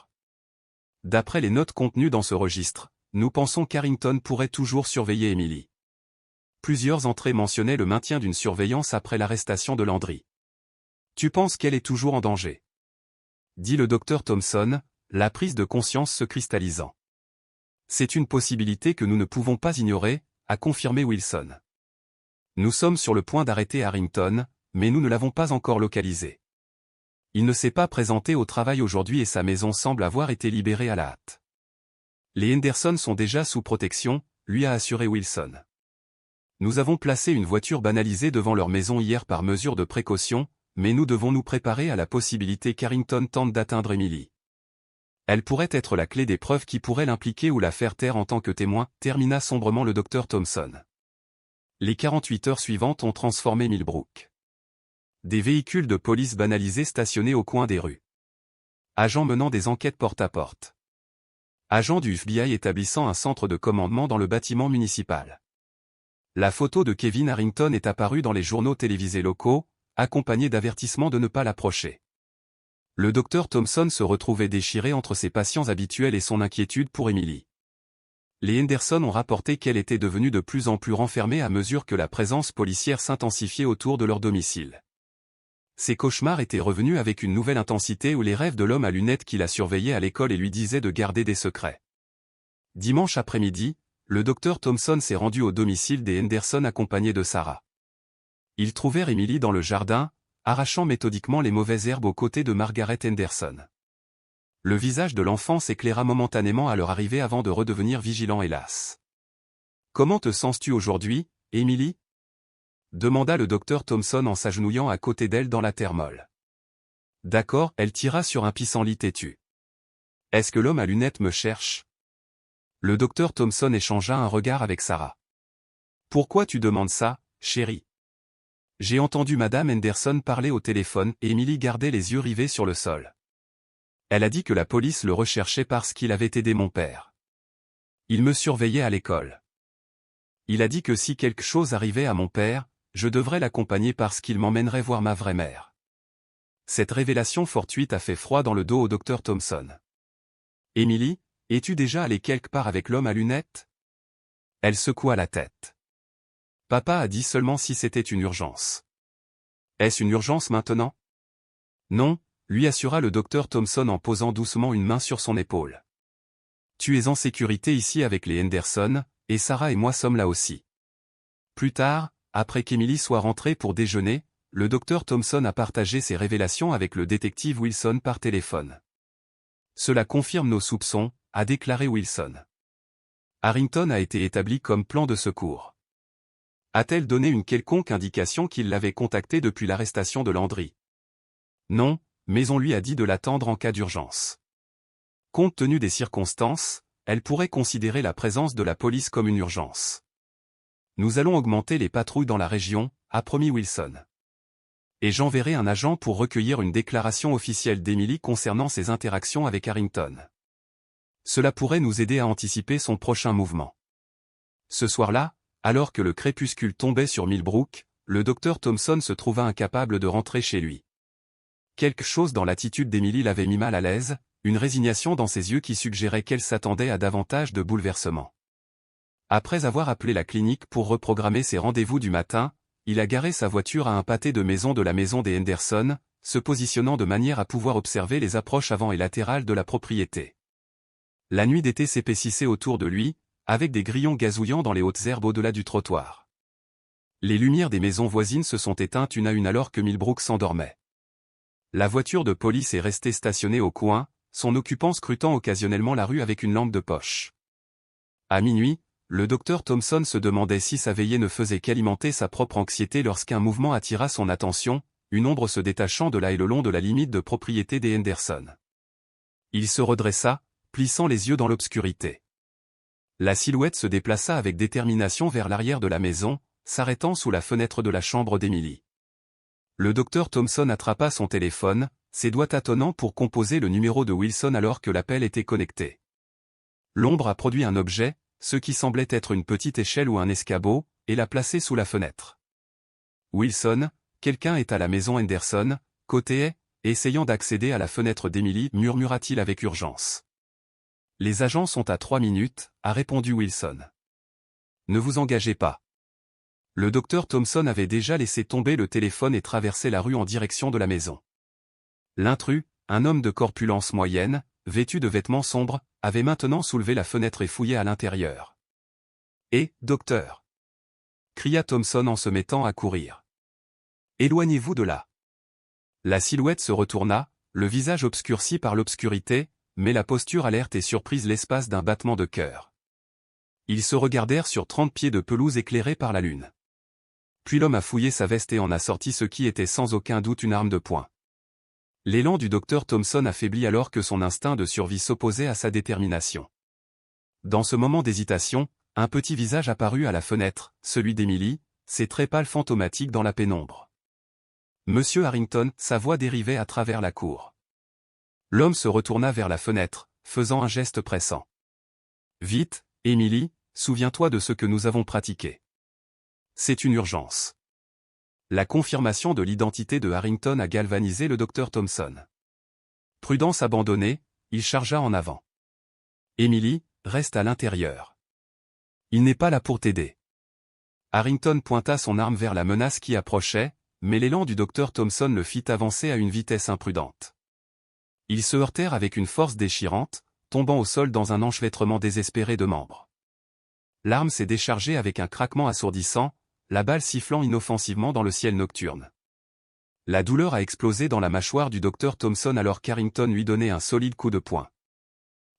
D'après les notes contenues dans ce registre, nous pensons qu'Harrington pourrait toujours surveiller Emily. Plusieurs entrées mentionnaient le maintien d'une surveillance après l'arrestation de Landry. Tu penses qu'elle est toujours en danger? Dit le docteur Thompson, la prise de conscience se cristallisant. C'est une possibilité que nous ne pouvons pas ignorer, a confirmé Wilson. Nous sommes sur le point d'arrêter Harrington, mais nous ne l'avons pas encore localisé. Il ne s'est pas présenté au travail aujourd'hui et sa maison semble avoir été libérée à la hâte. Les Henderson sont déjà sous protection, lui a assuré Wilson. Nous avons placé une voiture banalisée devant leur maison hier par mesure de précaution, mais nous devons nous préparer à la possibilité qu'Harrington tente d'atteindre Emily. Elle pourrait être la clé des preuves qui pourraient l'impliquer ou la faire taire en tant que témoin, termina sombrement le docteur Thompson. Les 48 heures suivantes ont transformé Millbrook. Des véhicules de police banalisés stationnés au coin des rues. Agents menant des enquêtes porte à porte. Agents du FBI établissant un centre de commandement dans le bâtiment municipal. La photo de Kevin Harrington est apparue dans les journaux télévisés locaux, accompagnée d'avertissements de ne pas l'approcher. Le docteur Thompson se retrouvait déchiré entre ses patients habituels et son inquiétude pour Emily. Les Henderson ont rapporté qu'elle était devenue de plus en plus renfermée à mesure que la présence policière s'intensifiait autour de leur domicile. Ses cauchemars étaient revenus avec une nouvelle intensité où les rêves de l'homme à lunettes qui la surveillait à l'école et lui disait de garder des secrets. Dimanche après-midi, le docteur Thompson s'est rendu au domicile des Henderson accompagné de Sarah. Ils trouvèrent Emily dans le jardin, arrachant méthodiquement les mauvaises herbes aux côtés de Margaret Henderson. Le visage de l'enfant s'éclaira momentanément à leur arrivée avant de redevenir vigilant hélas. « Comment te sens-tu aujourd'hui, Emily ?» demanda le docteur Thompson en s'agenouillant à côté d'elle dans la terre molle. D'accord, elle tira sur un pissenlit têtu. Est-ce que l'homme à lunettes me cherche? Le docteur Thompson échangea un regard avec Sarah. Pourquoi tu demandes ça, chérie? J'ai entendu Madame Henderson parler au téléphone et Emily gardait les yeux rivés sur le sol. Elle a dit que la police le recherchait parce qu'il avait aidé mon père. Il me surveillait à l'école. Il a dit que si quelque chose arrivait à mon père, je devrais l'accompagner parce qu'il m'emmènerait voir ma vraie mère. Cette révélation fortuite a fait froid dans le dos au docteur Thompson. Emily, es-tu déjà allée quelque part avec l'homme à lunettes? Elle secoua la tête. Papa a dit seulement si c'était une urgence. Est-ce une urgence maintenant? Non, lui assura le docteur Thompson en posant doucement une main sur son épaule. Tu es en sécurité ici avec les Henderson, et Sarah et moi sommes là aussi. Plus tard, après qu'Emily soit rentrée pour déjeuner, le docteur Thompson a partagé ses révélations avec le détective Wilson par téléphone. Cela confirme nos soupçons, a déclaré Wilson. Harrington a été établi comme plan de secours. A-t-elle donné une quelconque indication qu'il l'avait contacté depuis l'arrestation de Landry? Non, mais on lui a dit de l'attendre en cas d'urgence. Compte tenu des circonstances, elle pourrait considérer la présence de la police comme une urgence. Nous allons augmenter les patrouilles dans la région, a promis Wilson. Et j'enverrai un agent pour recueillir une déclaration officielle d'Emily concernant ses interactions avec Harrington. Cela pourrait nous aider à anticiper son prochain mouvement. Ce soir-là, alors que le crépuscule tombait sur Millbrook, le docteur Thompson se trouva incapable de rentrer chez lui. Quelque chose dans l'attitude d'Emily l'avait mis mal à l'aise, une résignation dans ses yeux qui suggérait qu'elle s'attendait à davantage de bouleversements. Après avoir appelé la clinique pour reprogrammer ses rendez-vous du matin, il a garé sa voiture à un pâté de maison de la maison des Henderson, se positionnant de manière à pouvoir observer les approches avant et latérales de la propriété. La nuit d'été s'épaississait autour de lui, avec des grillons gazouillant dans les hautes herbes au-delà du trottoir. Les lumières des maisons voisines se sont éteintes une à une alors que Millbrook s'endormait. La voiture de police est restée stationnée au coin, son occupant scrutant occasionnellement la rue avec une lampe de poche. À minuit, le docteur Thompson se demandait si sa veillée ne faisait qu'alimenter sa propre anxiété lorsqu'un mouvement attira son attention, une ombre se détachant de là et le long de la limite de propriété des Henderson. Il se redressa, plissant les yeux dans l'obscurité. La silhouette se déplaça avec détermination vers l'arrière de la maison, s'arrêtant sous la fenêtre de la chambre d'Emily. Le docteur Thompson attrapa son téléphone, ses doigts tâtonnant pour composer le numéro de Wilson alors que l'appel était connecté. L'ombre a produit un objet, ce qui semblait être une petite échelle ou un escabeau, et l'a placé sous la fenêtre. Wilson, quelqu'un est à la maison Henderson, côté est, essayant d'accéder à la fenêtre d'Emily, murmura-t-il avec urgence. Les agents sont à 3 minutes, a répondu Wilson. Ne vous engagez pas. Le docteur Thompson avait déjà laissé tomber le téléphone et traversé la rue en direction de la maison. L'intrus, un homme de corpulence moyenne, vêtu de vêtements sombres, avait maintenant soulevé la fenêtre et fouillé à l'intérieur. « Eh, docteur !» cria Thompson en se mettant à courir. « Éloignez-vous de là !» La silhouette se retourna, le visage obscurci par l'obscurité, mais la posture alerte et surprise l'espace d'un battement de cœur. Ils se regardèrent sur 30 pieds de pelouse éclairée par la lune. Puis l'homme a fouillé sa veste et en a sorti ce qui était sans aucun doute une arme de poing. L'élan du docteur Thompson affaiblit alors que son instinct de survie s'opposait à sa détermination. Dans ce moment d'hésitation, un petit visage apparut à la fenêtre, celui d'Emily, ses traits pâles fantomatiques dans la pénombre. Monsieur Harrington, sa voix dérivait à travers la cour. L'homme se retourna vers la fenêtre, faisant un geste pressant. « Vite, Emily, souviens-toi de ce que nous avons pratiqué. C'est une urgence. » La confirmation de l'identité de Harrington a galvanisé le docteur Thompson. Prudence abandonnée, il chargea en avant. « Emily, reste à l'intérieur. Il n'est pas là pour t'aider. » Harrington pointa son arme vers la menace qui approchait, mais l'élan du docteur Thompson le fit avancer à une vitesse imprudente. Ils se heurtèrent avec une force déchirante, tombant au sol dans un enchevêtrement désespéré de membres. L'arme s'est déchargée avec un craquement assourdissant, la balle sifflant inoffensivement dans le ciel nocturne. La douleur a explosé dans la mâchoire du docteur Thompson alors qu'Harrington lui donnait un solide coup de poing.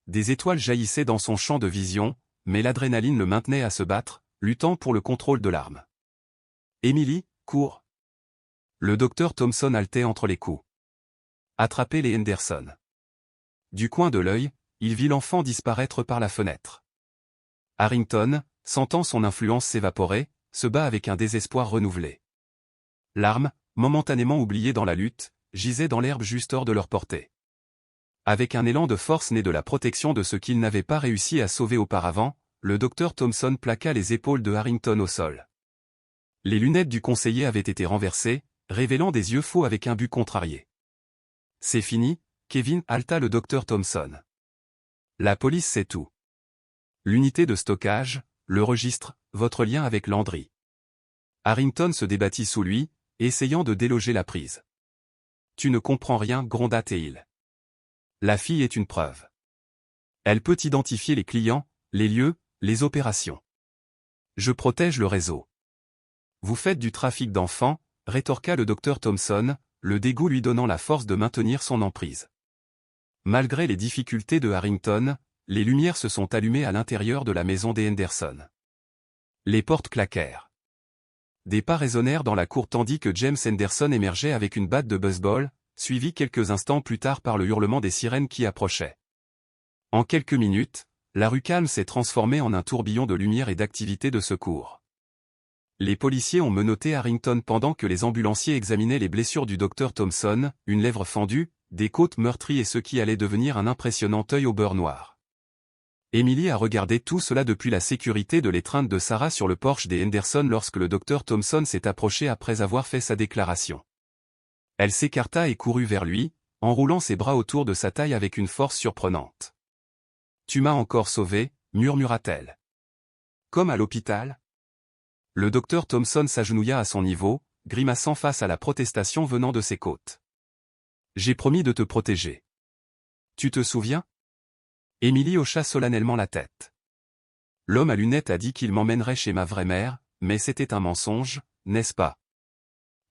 Des étoiles jaillissaient dans son champ de vision, mais l'adrénaline le maintenait à se battre, luttant pour le contrôle de l'arme. « Emily, cours !» Le docteur Thompson haletait entre les coups. Attraper les Henderson. Du coin de l'œil, il vit l'enfant disparaître par la fenêtre. Harrington, sentant son influence s'évaporer, se bat avec un désespoir renouvelé. L'arme, momentanément oubliée dans la lutte, gisait dans l'herbe juste hors de leur portée. Avec un élan de force né de la protection de ce qu'il n'avait pas réussi à sauver auparavant, le docteur Thompson plaqua les épaules de Harrington au sol. Les lunettes du conseiller avaient été renversées, révélant des yeux faux avec un but contrarié. « C'est fini, Kevin, » haleta le docteur Thompson. « La police sait tout. L'unité de stockage, le registre, votre lien avec Landry. » Harrington se débattit sous lui, essayant de déloger la prise. « Tu ne comprends rien, » gronda Teil. « La fille est une preuve. Elle peut identifier les clients, les lieux, les opérations. Je protège le réseau. »« Vous faites du trafic d'enfants », rétorqua le docteur Thompson, le dégoût lui donnant la force de maintenir son emprise. Malgré les difficultés de Harrington, les lumières se sont allumées à l'intérieur de la maison des Henderson. Les portes claquèrent. Des pas résonnèrent dans la cour tandis que James Henderson émergeait avec une batte de baseball, suivi quelques instants plus tard par le hurlement des sirènes qui approchaient. En quelques minutes, la rue calme s'est transformée en un tourbillon de lumière et d'activité de secours. Les policiers ont menotté Harrington pendant que les ambulanciers examinaient les blessures du docteur Thompson, une lèvre fendue, des côtes meurtries et ce qui allait devenir un impressionnant œil au beurre noir. Emily a regardé tout cela depuis la sécurité de l'étreinte de Sarah sur le porche des Henderson lorsque le docteur Thompson s'est approché après avoir fait sa déclaration. Elle s'écarta et courut vers lui, enroulant ses bras autour de sa taille avec une force surprenante. « Tu m'as encore sauvé », murmura-t-elle. « Comme à l'hôpital ?» Le docteur Thompson s'agenouilla à son niveau, grimaçant face à la protestation venant de ses côtes. « J'ai promis de te protéger. Tu te souviens ?» Emily hocha solennellement la tête. « L'homme à lunettes a dit qu'il m'emmènerait chez ma vraie mère, mais c'était un mensonge, » n'est-ce pas?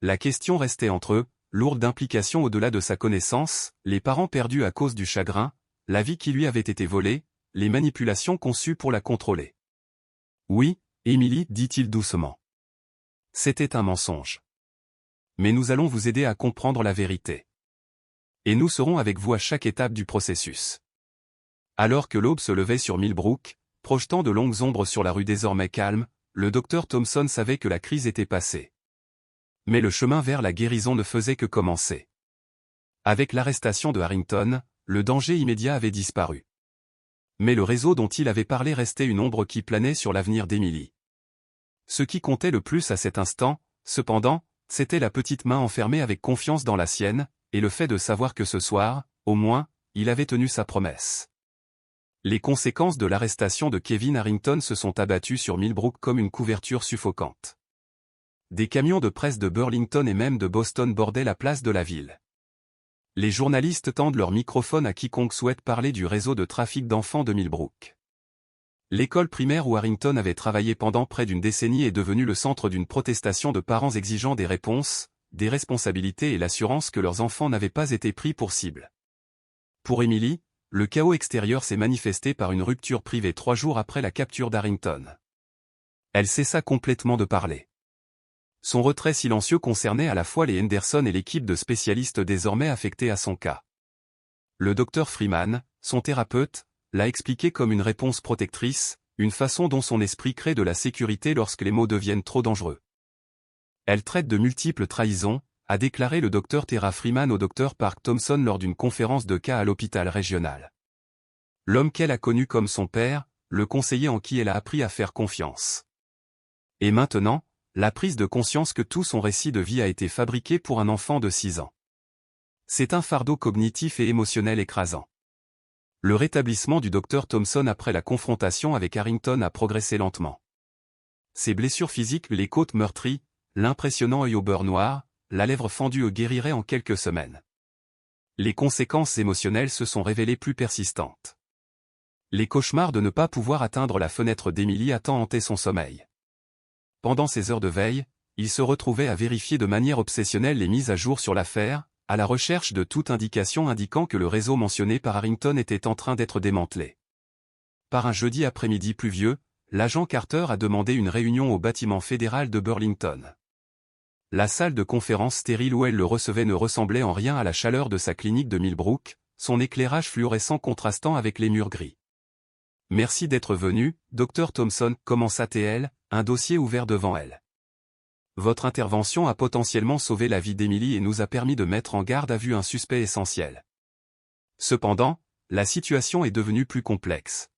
La question restait entre eux, lourde d'implications au-delà de sa connaissance, les parents perdus à cause du chagrin, la vie qui lui avait été volée, les manipulations conçues pour la contrôler. Oui, Émilie, dit-il doucement. C'était un mensonge. Mais nous allons vous aider à comprendre la vérité. Et nous serons avec vous à chaque étape du processus. Alors que l'aube se levait sur Millbrook, projetant de longues ombres sur la rue désormais calme, le docteur Thompson savait que la crise était passée. Mais le chemin vers la guérison ne faisait que commencer. Avec l'arrestation de Harrington, le danger immédiat avait disparu. Mais le réseau dont il avait parlé restait une ombre qui planait sur l'avenir d'Emily. Ce qui comptait le plus à cet instant, cependant, c'était la petite main enfermée avec confiance dans la sienne, et le fait de savoir que ce soir, au moins, il avait tenu sa promesse. Les conséquences de l'arrestation de Kevin Harrington se sont abattues sur Millbrook comme une couverture suffocante. Des camions de presse de Burlington et même de Boston bordaient la place de la ville. Les journalistes tendent leur microphone à quiconque souhaite parler du réseau de trafic d'enfants de Millbrook. L'école primaire où Harrington avait travaillé pendant près d'une décennie est devenue le centre d'une protestation de parents exigeant des réponses, des responsabilités et l'assurance que leurs enfants n'avaient pas été pris pour cible. Pour Emily, le chaos extérieur s'est manifesté par une rupture privée 3 jours après la capture d'Harrington. Elle cessa complètement de parler. Son retrait silencieux concernait à la fois les Henderson et l'équipe de spécialistes désormais affectés à son cas. Le docteur Freeman, son thérapeute, l'a expliqué comme une réponse protectrice, une façon dont son esprit crée de la sécurité lorsque les mots deviennent trop dangereux. Elle traite de multiples trahisons, a déclaré le docteur Tara Freeman au docteur Park Thompson lors d'une conférence de cas à l'hôpital régional. L'homme qu'elle a connu comme son père, le conseiller en qui elle a appris à faire confiance. Et maintenant, la prise de conscience que tout son récit de vie a été fabriqué pour un enfant de 6 ans. C'est un fardeau cognitif et émotionnel écrasant. Le rétablissement du docteur Thompson après la confrontation avec Harrington a progressé lentement. Ses blessures physiques, les côtes meurtries, l'impressionnant œil au beurre noir, la lèvre fendue guériraient en quelques semaines. Les conséquences émotionnelles se sont révélées plus persistantes. Les cauchemars de ne pas pouvoir atteindre la fenêtre d'Emily a tant hanté son sommeil. Pendant ses heures de veille, il se retrouvait à vérifier de manière obsessionnelle les mises à jour sur l'affaire, à la recherche de toute indication indiquant que le réseau mentionné par Harrington était en train d'être démantelé. Par un jeudi après-midi pluvieux, l'agent Carter a demandé une réunion au bâtiment fédéral de Burlington. La salle de conférence stérile où elle le recevait ne ressemblait en rien à la chaleur de sa clinique de Millbrook, son éclairage fluorescent contrastant avec les murs gris. « Merci d'être venu, Dr Thompson », commença-t-elle, un dossier ouvert devant elle. Votre intervention a potentiellement sauvé la vie d'Emily et nous a permis de mettre en garde à vue un suspect essentiel. Cependant, la situation est devenue plus complexe.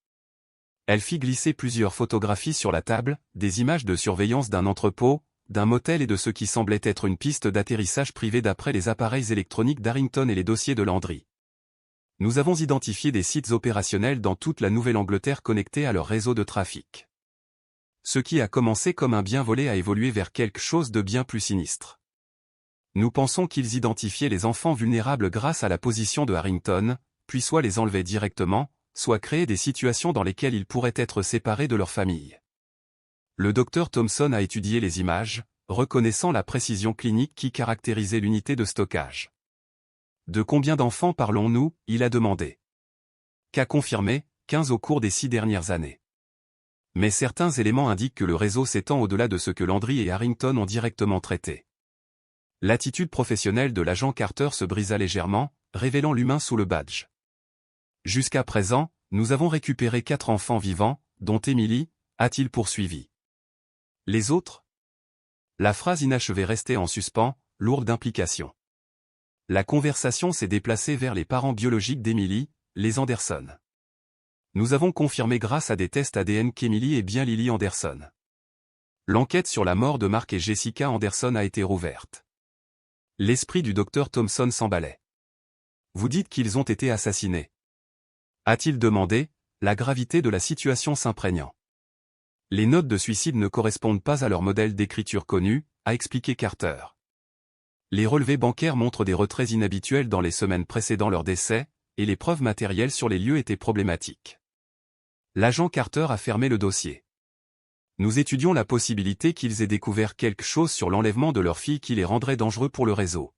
Elle fit glisser plusieurs photographies sur la table, des images de surveillance d'un entrepôt, d'un motel et de ce qui semblait être une piste d'atterrissage privée d'après les appareils électroniques d'Harrington et les dossiers de Landry. Nous avons identifié des sites opérationnels dans toute la Nouvelle-Angleterre connectés à leur réseau de trafic. Ce qui a commencé comme un bien volé a évolué vers quelque chose de bien plus sinistre. Nous pensons qu'ils identifiaient les enfants vulnérables grâce à la position de Harrington, puis soit les enlevaient directement, soit créaient des situations dans lesquelles ils pourraient être séparés de leur famille. Le docteur Thompson a étudié les images, reconnaissant la précision clinique qui caractérisait l'unité de stockage. De combien d'enfants parlons-nous, il a demandé. Qu'a confirmé, 15 au cours des 6 dernières années. Mais certains éléments indiquent que le réseau s'étend au-delà de ce que Landry et Harrington ont directement traité. L'attitude professionnelle de l'agent Carter se brisa légèrement, révélant l'humain sous le badge. Jusqu'à présent, nous avons récupéré 4 enfants vivants, dont Emily, a-t-il poursuivi. Les autres ? La phrase inachevée restait en suspens, lourde d'implications. La conversation s'est déplacée vers les parents biologiques d'Emily, les Anderson. Nous avons confirmé grâce à des tests ADN qu'Emily est bien Lily Anderson. L'enquête sur la mort de Mark et Jessica Anderson a été rouverte. L'esprit du docteur Thompson s'emballait. Vous dites qu'ils ont été assassinés. A-t-il demandé, la gravité de la situation s'imprégnant. Les notes de suicide ne correspondent pas à leur modèle d'écriture connu, a expliqué Carter. Les relevés bancaires montrent des retraits inhabituels dans les semaines précédant leur décès, et les preuves matérielles sur les lieux étaient problématiques. L'agent Carter a fermé le dossier. Nous étudions la possibilité qu'ils aient découvert quelque chose sur l'enlèvement de leur fille qui les rendrait dangereux pour le réseau.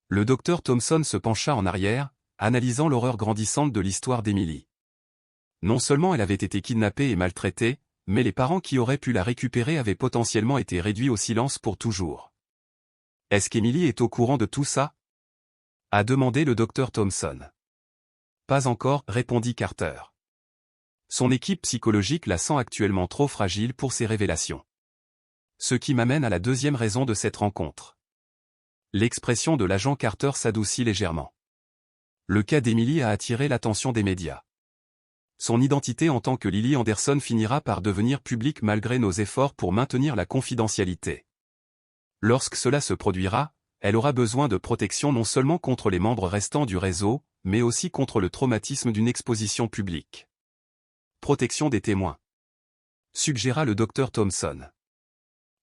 Le docteur Thompson se pencha en arrière, analysant l'horreur grandissante de l'histoire d'Emily. Non seulement elle avait été kidnappée et maltraitée, mais les parents qui auraient pu la récupérer avaient potentiellement été réduits au silence pour toujours. Est-ce qu'Emily est au courant de tout ça? A demandé le docteur Thompson. Pas encore, répondit Carter. Son équipe psychologique la sent actuellement trop fragile pour ces révélations. Ce qui m'amène à la deuxième raison de cette rencontre. L'expression de l'agent Carter s'adoucit légèrement. Le cas d'Emily a attiré l'attention des médias. Son identité en tant que Lily Anderson finira par devenir publique malgré nos efforts pour maintenir la confidentialité. Lorsque cela se produira, elle aura besoin de protection non seulement contre les membres restants du réseau, mais aussi contre le traumatisme d'une exposition publique. Protection des témoins. Suggéra le docteur Thompson.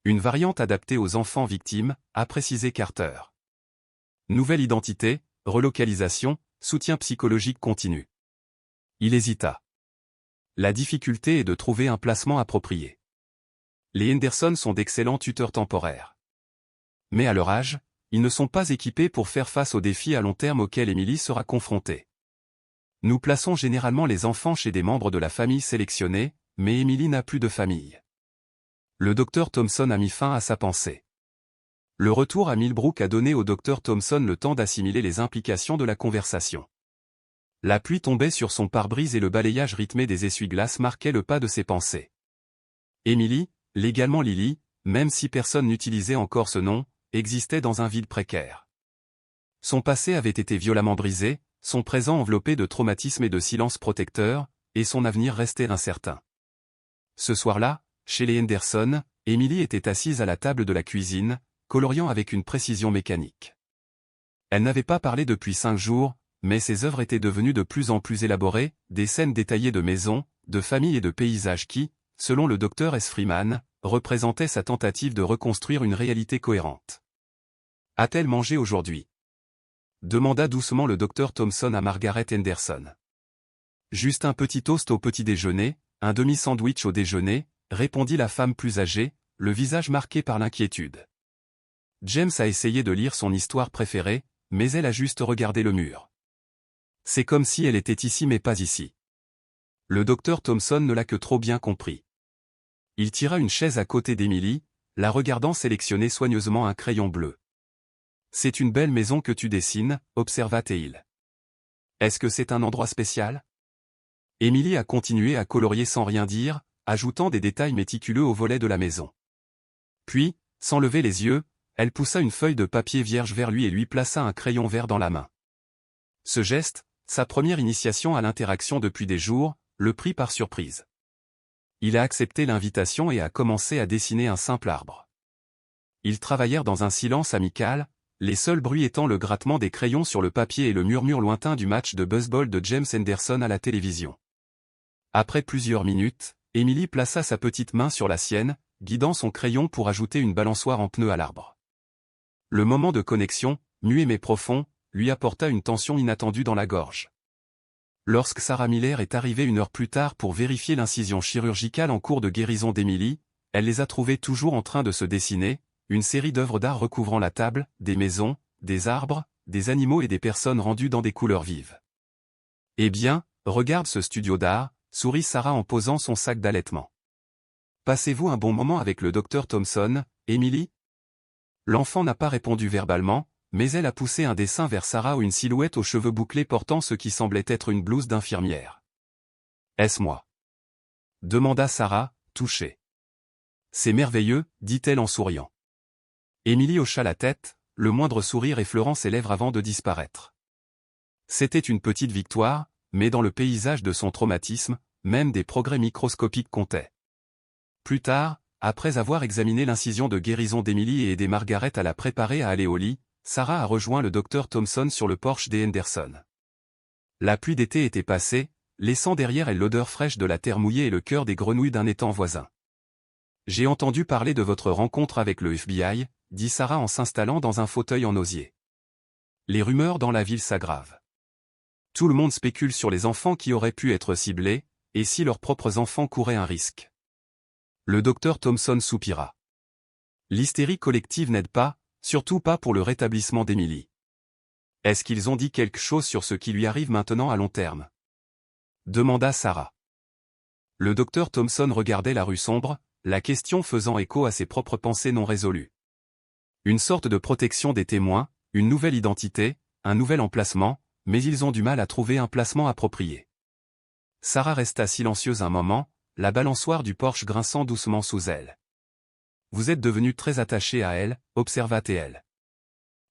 Une variante adaptée aux enfants victimes, a précisé Carter. Nouvelle identité, relocalisation, soutien psychologique continu. Il hésita. La difficulté est de trouver un placement approprié. Les Henderson sont d'excellents tuteurs temporaires. Mais à leur âge, ils ne sont pas équipés pour faire face aux défis à long terme auxquels Emily sera confrontée. Nous plaçons généralement les enfants chez des membres de la famille sélectionnés, mais Emily n'a plus de famille. Le docteur Thompson a mis fin à sa pensée. Le retour à Millbrook a donné au docteur Thompson le temps d'assimiler les implications de la conversation. La pluie tombait sur son pare-brise et le balayage rythmé des essuie-glaces marquait le pas de ses pensées. Emily, légalement Lily, même si personne n'utilisait encore ce nom, existait dans un vide précaire. Son passé avait été violemment brisé, son présent enveloppé de traumatisme et de silence protecteur, et son avenir restait incertain. Ce soir-là, chez les Henderson, Emily était assise à la table de la cuisine, coloriant avec une précision mécanique. Elle n'avait pas parlé depuis 5 jours, mais ses œuvres étaient devenues de plus en plus élaborées, des scènes détaillées de maisons, de familles et de paysages qui, selon le docteur S. Freeman, représentaient sa tentative de reconstruire une réalité cohérente. A-t-elle mangé aujourd'hui? Demanda doucement le docteur Thompson à Margaret Henderson. Juste un petit toast au petit déjeuner, un demi-sandwich au déjeuner, répondit la femme plus âgée, le visage marqué par l'inquiétude. James a essayé de lire son histoire préférée, mais elle a juste regardé le mur. C'est comme si elle était ici mais pas ici. Le docteur Thompson ne l'a que trop bien compris. Il tira une chaise à côté d'Emily, la regardant sélectionner soigneusement un crayon bleu. C'est une belle maison que tu dessines, observa-t-il. Est-ce que c'est un endroit spécial? Emily a continué à colorier sans rien dire, ajoutant des détails méticuleux au volet de la maison. Puis, sans lever les yeux, elle poussa une feuille de papier vierge vers lui et lui plaça un crayon vert dans la main. Ce geste, sa première initiation à l'interaction depuis des jours, le prit par surprise. Il a accepté l'invitation et a commencé à dessiner un simple arbre. Ils travaillèrent dans un silence amical, les seuls bruits étant le grattement des crayons sur le papier et le murmure lointain du match de baseball de James Henderson à la télévision. Après plusieurs minutes, Emily plaça sa petite main sur la sienne, guidant son crayon pour ajouter une balançoire en pneu à l'arbre. Le moment de connexion, muet mais profond, lui apporta une tension inattendue dans la gorge. Lorsque Sarah Miller est arrivée 1 heure plus tard pour vérifier l'incision chirurgicale en cours de guérison d'Emily, elle les a trouvés toujours en train de se dessiner, une série d'œuvres d'art recouvrant la table, des maisons, des arbres, des animaux et des personnes rendues dans des couleurs vives. Eh bien, regarde ce studio d'art, sourit Sarah en posant son sac d'allaitement. Passez-vous un bon moment avec le docteur Thompson, Emily? L'enfant n'a pas répondu verbalement, mais elle a poussé un dessin vers Sarah où une silhouette aux cheveux bouclés portant ce qui semblait être une blouse d'infirmière. Est-ce moi? Demanda Sarah, touchée. C'est merveilleux, dit-elle en souriant. Emily hocha la tête, le moindre sourire effleurant ses lèvres avant de disparaître. C'était une petite victoire, mais dans le paysage de son traumatisme, même des progrès microscopiques comptaient. Plus tard, après avoir examiné l'incision de guérison d'Emily et aidé Margaret à la préparer à aller au lit, Sarah a rejoint le docteur Thompson sur le porche des Henderson. La pluie d'été était passée, laissant derrière elle l'odeur fraîche de la terre mouillée et le cœur des grenouilles d'un étang voisin. J'ai entendu parler de votre rencontre avec le FBI, dit Sarah en s'installant dans un fauteuil en osier. Les rumeurs dans la ville s'aggravent. Tout le monde spécule sur les enfants qui auraient pu être ciblés, et si leurs propres enfants couraient un risque. Le docteur Thompson soupira. L'hystérie collective n'aide pas, surtout pas pour le rétablissement d'Emily. Est-ce qu'ils ont dit quelque chose sur ce qui lui arrive maintenant à long terme? Demanda Sarah. Le docteur Thompson regardait la rue sombre, la question faisant écho à ses propres pensées non résolues. Une sorte de protection des témoins, une nouvelle identité, un nouvel emplacement, mais ils ont du mal à trouver un placement approprié. Sarah resta silencieuse un moment, la balançoire du Porsche grinçant doucement sous elle. Vous êtes devenu très attaché à elle, observa-t-elle.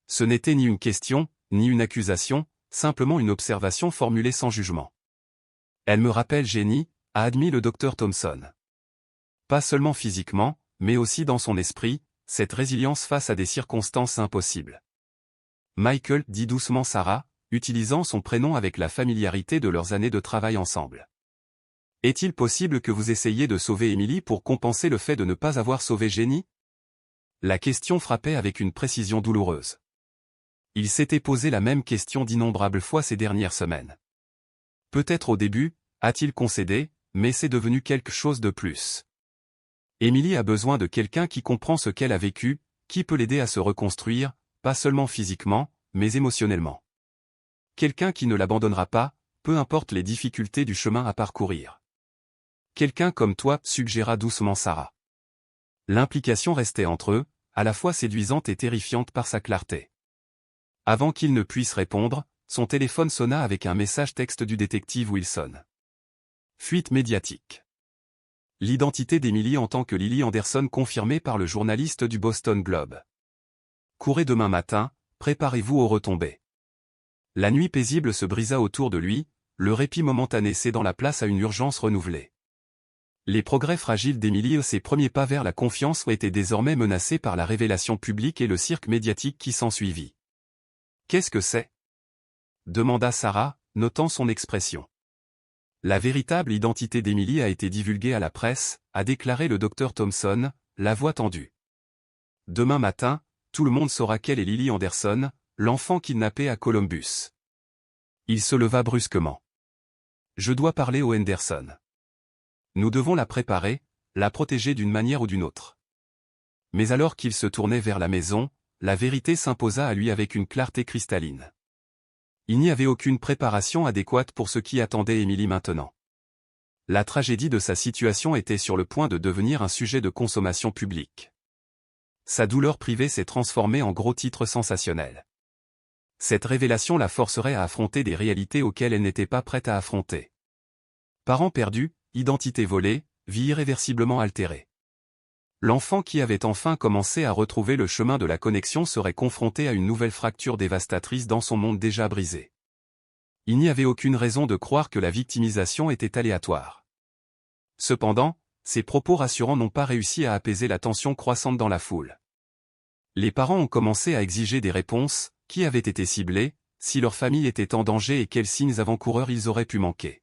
Ce n'était ni une question, ni une accusation, simplement une observation formulée sans jugement. Elle me rappelle Jenny, a admis le docteur Thompson. Pas seulement physiquement, mais aussi dans son esprit, cette résilience face à des circonstances impossibles. Michael, dit doucement Sarah, utilisant son prénom avec la familiarité de leurs années de travail ensemble. Est-il possible que vous essayiez de sauver Emily pour compenser le fait de ne pas avoir sauvé Jenny? La question frappait avec une précision douloureuse. Il s'était posé la même question d'innombrables fois ces dernières semaines. Peut-être au début, a-t-il concédé, mais c'est devenu quelque chose de plus. Emily a besoin de quelqu'un qui comprend ce qu'elle a vécu, qui peut l'aider à se reconstruire, pas seulement physiquement, mais émotionnellement. Quelqu'un qui ne l'abandonnera pas, peu importe les difficultés du chemin à parcourir. Quelqu'un comme toi, suggéra doucement Sarah. L'implication restait entre eux, à la fois séduisante et terrifiante par sa clarté. Avant qu'il ne puisse répondre, son téléphone sonna avec un message texte du détective Wilson. Fuite médiatique. L'identité d'Emily en tant que Lily Anderson confirmée par le journaliste du Boston Globe. Courez demain matin, préparez-vous aux retombées. La nuit paisible se brisa autour de lui, le répit momentané cédant la place à une urgence renouvelée. Les progrès fragiles d'Emily et ses premiers pas vers la confiance étaient désormais menacés par la révélation publique et le cirque médiatique qui s'ensuivit. Qu'est-ce que c'est? Demanda Sarah, notant son expression. La véritable identité d'Emily a été divulguée à la presse, a déclaré le docteur Thompson, la voix tendue. Demain matin, tout le monde saura qu'elle est Lily Anderson, l'enfant kidnappé à Columbus. Il se leva brusquement. Je dois parler aux Anderson. Nous devons la préparer, la protéger d'une manière ou d'une autre. Mais alors qu'il se tournait vers la maison, la vérité s'imposa à lui avec une clarté cristalline. Il n'y avait aucune préparation adéquate pour ce qui attendait Emily maintenant. La tragédie de sa situation était sur le point de devenir un sujet de consommation publique. Sa douleur privée s'est transformée en gros titre sensationnel. Cette révélation la forcerait à affronter des réalités auxquelles elle n'était pas prête à affronter. Parents perdus, identité volée, vie irréversiblement altérée. L'enfant qui avait enfin commencé à retrouver le chemin de la connexion serait confronté à une nouvelle fracture dévastatrice dans son monde déjà brisé. Il n'y avait aucune raison de croire que la victimisation était aléatoire. Cependant, ces propos rassurants n'ont pas réussi à apaiser la tension croissante dans la foule. Les parents ont commencé à exiger des réponses, qui avaient été ciblées, si leur famille était en danger et quels signes avant-coureurs ils auraient pu manquer.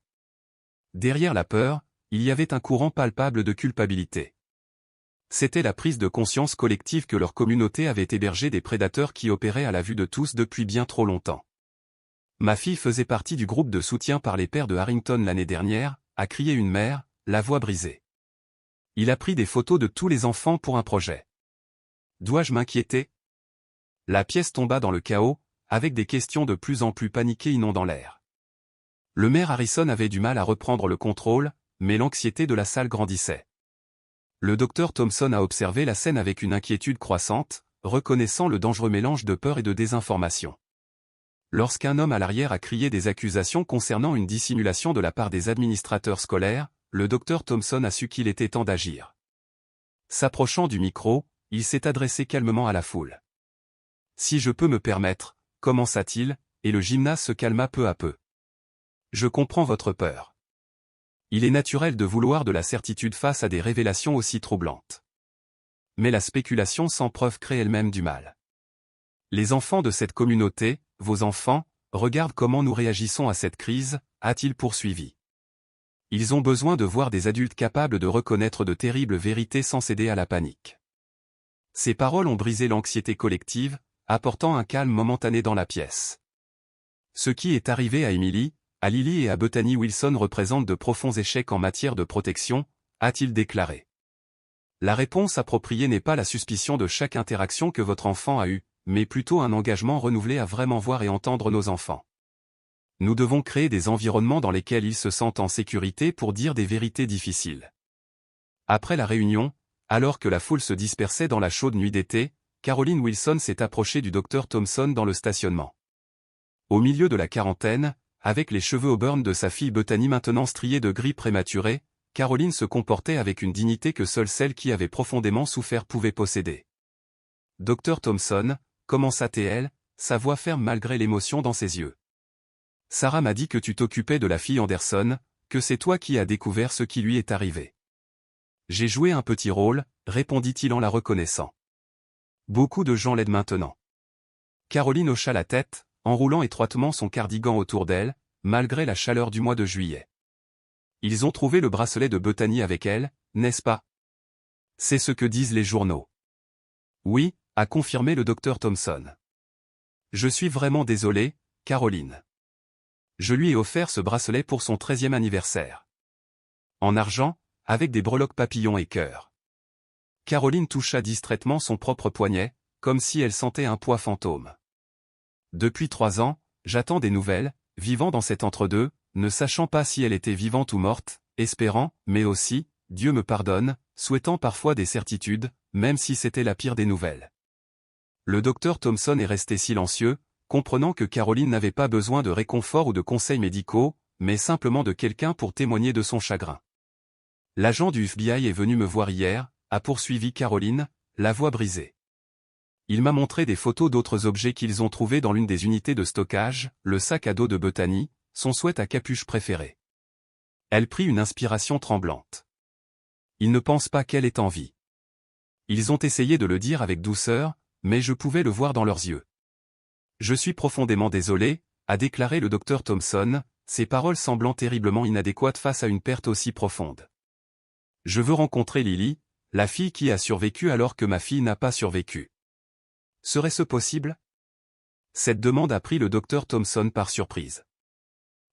Derrière la peur, il y avait un courant palpable de culpabilité. C'était la prise de conscience collective que leur communauté avait hébergé des prédateurs qui opéraient à la vue de tous depuis bien trop longtemps. Ma fille faisait partie du groupe de soutien par les pères de Harrington l'année dernière, a crié une mère, la voix brisée. Il a pris des photos de tous les enfants pour un projet. Dois-je m'inquiéter? La pièce tomba dans le chaos, avec des questions de plus en plus paniquées inondant l'air. Le maire Harrison avait du mal à reprendre le contrôle, mais l'anxiété de la salle grandissait. Le docteur Thompson a observé la scène avec une inquiétude croissante, reconnaissant le dangereux mélange de peur et de désinformation. Lorsqu'un homme à l'arrière a crié des accusations concernant une dissimulation de la part des administrateurs scolaires, le docteur Thompson a su qu'il était temps d'agir. S'approchant du micro, il s'est adressé calmement à la foule. « Si je peux me permettre, commença-t-il, et le gymnase se calma peu à peu. Je comprends votre peur. Il est naturel de vouloir de la certitude face à des révélations aussi troublantes. Mais la spéculation sans preuve crée elle-même du mal. Les enfants de cette communauté, vos enfants, regardent comment nous réagissons à cette crise, a-t-il poursuivi. Ils ont besoin de voir des adultes capables de reconnaître de terribles vérités sans céder à la panique. Ces paroles ont brisé l'anxiété collective, apportant un calme momentané dans la pièce. Ce qui est arrivé à Emily, à Lily et à Bethany Wilson représente de profonds échecs en matière de protection, a-t-il déclaré. La réponse appropriée n'est pas la suspicion de chaque interaction que votre enfant a eue, mais plutôt un engagement renouvelé à vraiment voir et entendre nos enfants. Nous devons créer des environnements dans lesquels ils se sentent en sécurité pour dire des vérités difficiles. Après la réunion, alors que la foule se dispersait dans la chaude nuit d'été, Caroline Wilson s'est approchée du docteur Thompson dans le stationnement. Au milieu de la quarantaine, avec les cheveux auburn de sa fille Bethany maintenant striés de gris prématuré, Caroline se comportait avec une dignité que seule celle qui avait profondément souffert pouvait posséder. « Docteur Thompson », commença-t-elle, sa voix ferme malgré l'émotion dans ses yeux. « Sarah m'a dit que tu t'occupais de la fille Anderson, que c'est toi qui as découvert ce qui lui est arrivé. » « J'ai joué un petit rôle », répondit-il en la reconnaissant. « Beaucoup de gens l'aident maintenant. » Caroline hocha la tête, enroulant étroitement son cardigan autour d'elle, malgré la chaleur du mois de juillet. « Ils ont trouvé le bracelet de Bethany avec elle, n'est-ce pas? C'est ce que disent les journaux. » « Oui », a confirmé le docteur Thompson. « Je suis vraiment désolé, Caroline. Je lui ai offert ce bracelet pour son 13e anniversaire. En argent, avec des breloques papillons et cœur. » Caroline toucha distraitement son propre poignet, comme si elle sentait un poids fantôme. « Depuis 3 ans, j'attends des nouvelles, vivant dans cet entre-deux, ne sachant pas si elle était vivante ou morte, espérant, mais aussi, Dieu me pardonne, souhaitant parfois des certitudes, même si c'était la pire des nouvelles. » Le docteur Thompson est resté silencieux, comprenant que Caroline n'avait pas besoin de réconfort ou de conseils médicaux, mais simplement de quelqu'un pour témoigner de son chagrin. « L'agent du FBI est venu me voir hier, » a poursuivi Caroline, la voix brisée. « Il m'a montré des photos d'autres objets qu'ils ont trouvés dans l'une des unités de stockage, le sac à dos de Bethany, son sweat à capuche préféré. » Elle prit une inspiration tremblante. « Ils ne pensent pas qu'elle est en vie. Ils ont essayé de le dire avec douceur, mais je pouvais le voir dans leurs yeux. »« Je suis profondément désolé, » a déclaré le docteur Thompson, ses paroles semblant terriblement inadéquates face à une perte aussi profonde. « Je veux rencontrer Lily, la fille qui a survécu alors que ma fille n'a pas survécu. Serait-ce possible? » Cette demande a pris le docteur Thompson par surprise.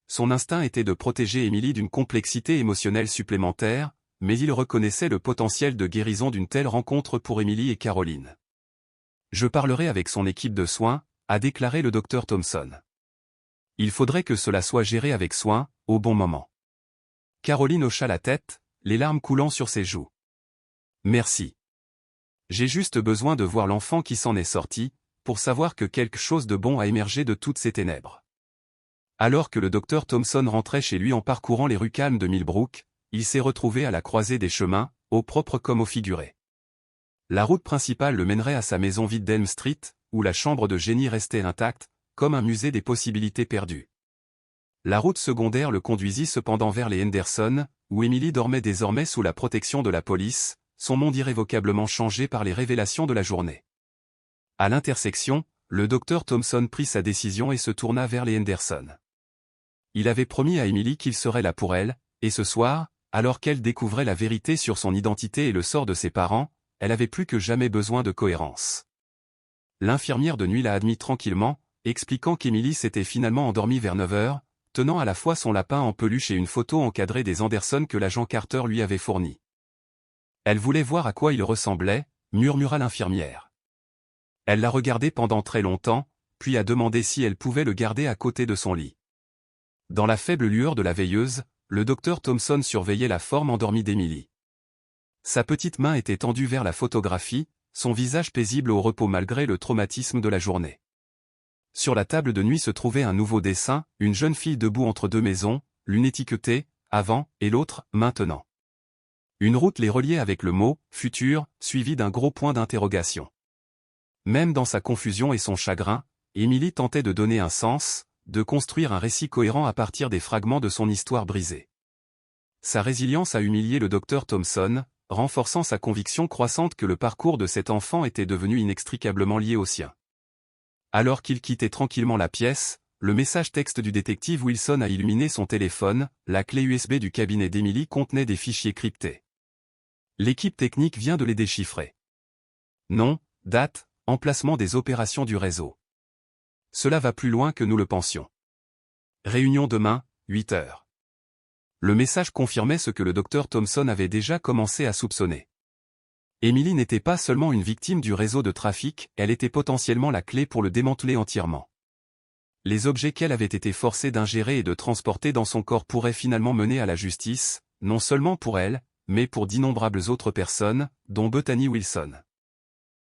Son instinct était de protéger Emily d'une complexité émotionnelle supplémentaire, mais il reconnaissait le potentiel de guérison d'une telle rencontre pour Emily et Caroline. « Je parlerai avec son équipe de soins », a déclaré le docteur Thompson. « Il faudrait que cela soit géré avec soin, au bon moment. » Caroline hocha la tête, les larmes coulant sur ses joues. « Merci. J'ai juste besoin de voir l'enfant qui s'en est sorti, pour savoir que quelque chose de bon a émergé de toutes ces ténèbres. » Alors que le docteur Thompson rentrait chez lui en parcourant les rues calmes de Millbrook, il s'est retrouvé à la croisée des chemins, au propre comme au figuré. La route principale le mènerait à sa maison vide d'Elm Street, où la chambre de génie restait intacte, comme un musée des possibilités perdues. La route secondaire le conduisit cependant vers les Henderson, où Emily dormait désormais sous la protection de la police, son monde irrévocablement changé par les révélations de la journée. À l'intersection, le docteur Thompson prit sa décision et se tourna vers les Henderson. Il avait promis à Emily qu'il serait là pour elle, et ce soir, alors qu'elle découvrait la vérité sur son identité et le sort de ses parents, elle avait plus que jamais besoin de cohérence. L'infirmière de nuit l'a admis tranquillement, expliquant qu'Emily s'était finalement endormie vers 9 heures, tenant à la fois son lapin en peluche et une photo encadrée des Anderson que l'agent Carter lui avait fournie. Elle voulait voir à quoi il ressemblait, murmura l'infirmière. Elle l'a regardé pendant très longtemps, puis a demandé si elle pouvait le garder à côté de son lit. Dans la faible lueur de la veilleuse, le docteur Thompson surveillait la forme endormie d'Emily. Sa petite main était tendue vers la photographie, son visage paisible au repos malgré le traumatisme de la journée. Sur la table de nuit se trouvait un nouveau dessin, une jeune fille debout entre 2 maisons, l'une étiquetée « Avant » et l'autre « Maintenant ». Une route les reliait avec le mot « Futur » suivi d'un gros point d'interrogation. Même dans sa confusion et son chagrin, Emily tentait de donner un sens, de construire un récit cohérent à partir des fragments de son histoire brisée. Sa résilience a humilié le docteur Thompson, renforçant sa conviction croissante que le parcours de cet enfant était devenu inextricablement lié au sien. Alors qu'il quittait tranquillement la pièce, le message texte du détective Wilson a illuminé son téléphone, la clé USB du cabinet d'Emily contenait des fichiers cryptés. L'équipe technique vient de les déchiffrer. Nom, date, emplacement des opérations du réseau. Cela va plus loin que nous le pensions. Réunion demain, 8 heures. Le message confirmait ce que le docteur Thompson avait déjà commencé à soupçonner. Emily n'était pas seulement une victime du réseau de trafic, elle était potentiellement la clé pour le démanteler entièrement. Les objets qu'elle avait été forcée d'ingérer et de transporter dans son corps pourraient finalement mener à la justice, non seulement pour elle, mais pour d'innombrables autres personnes, dont Bethany Wilson.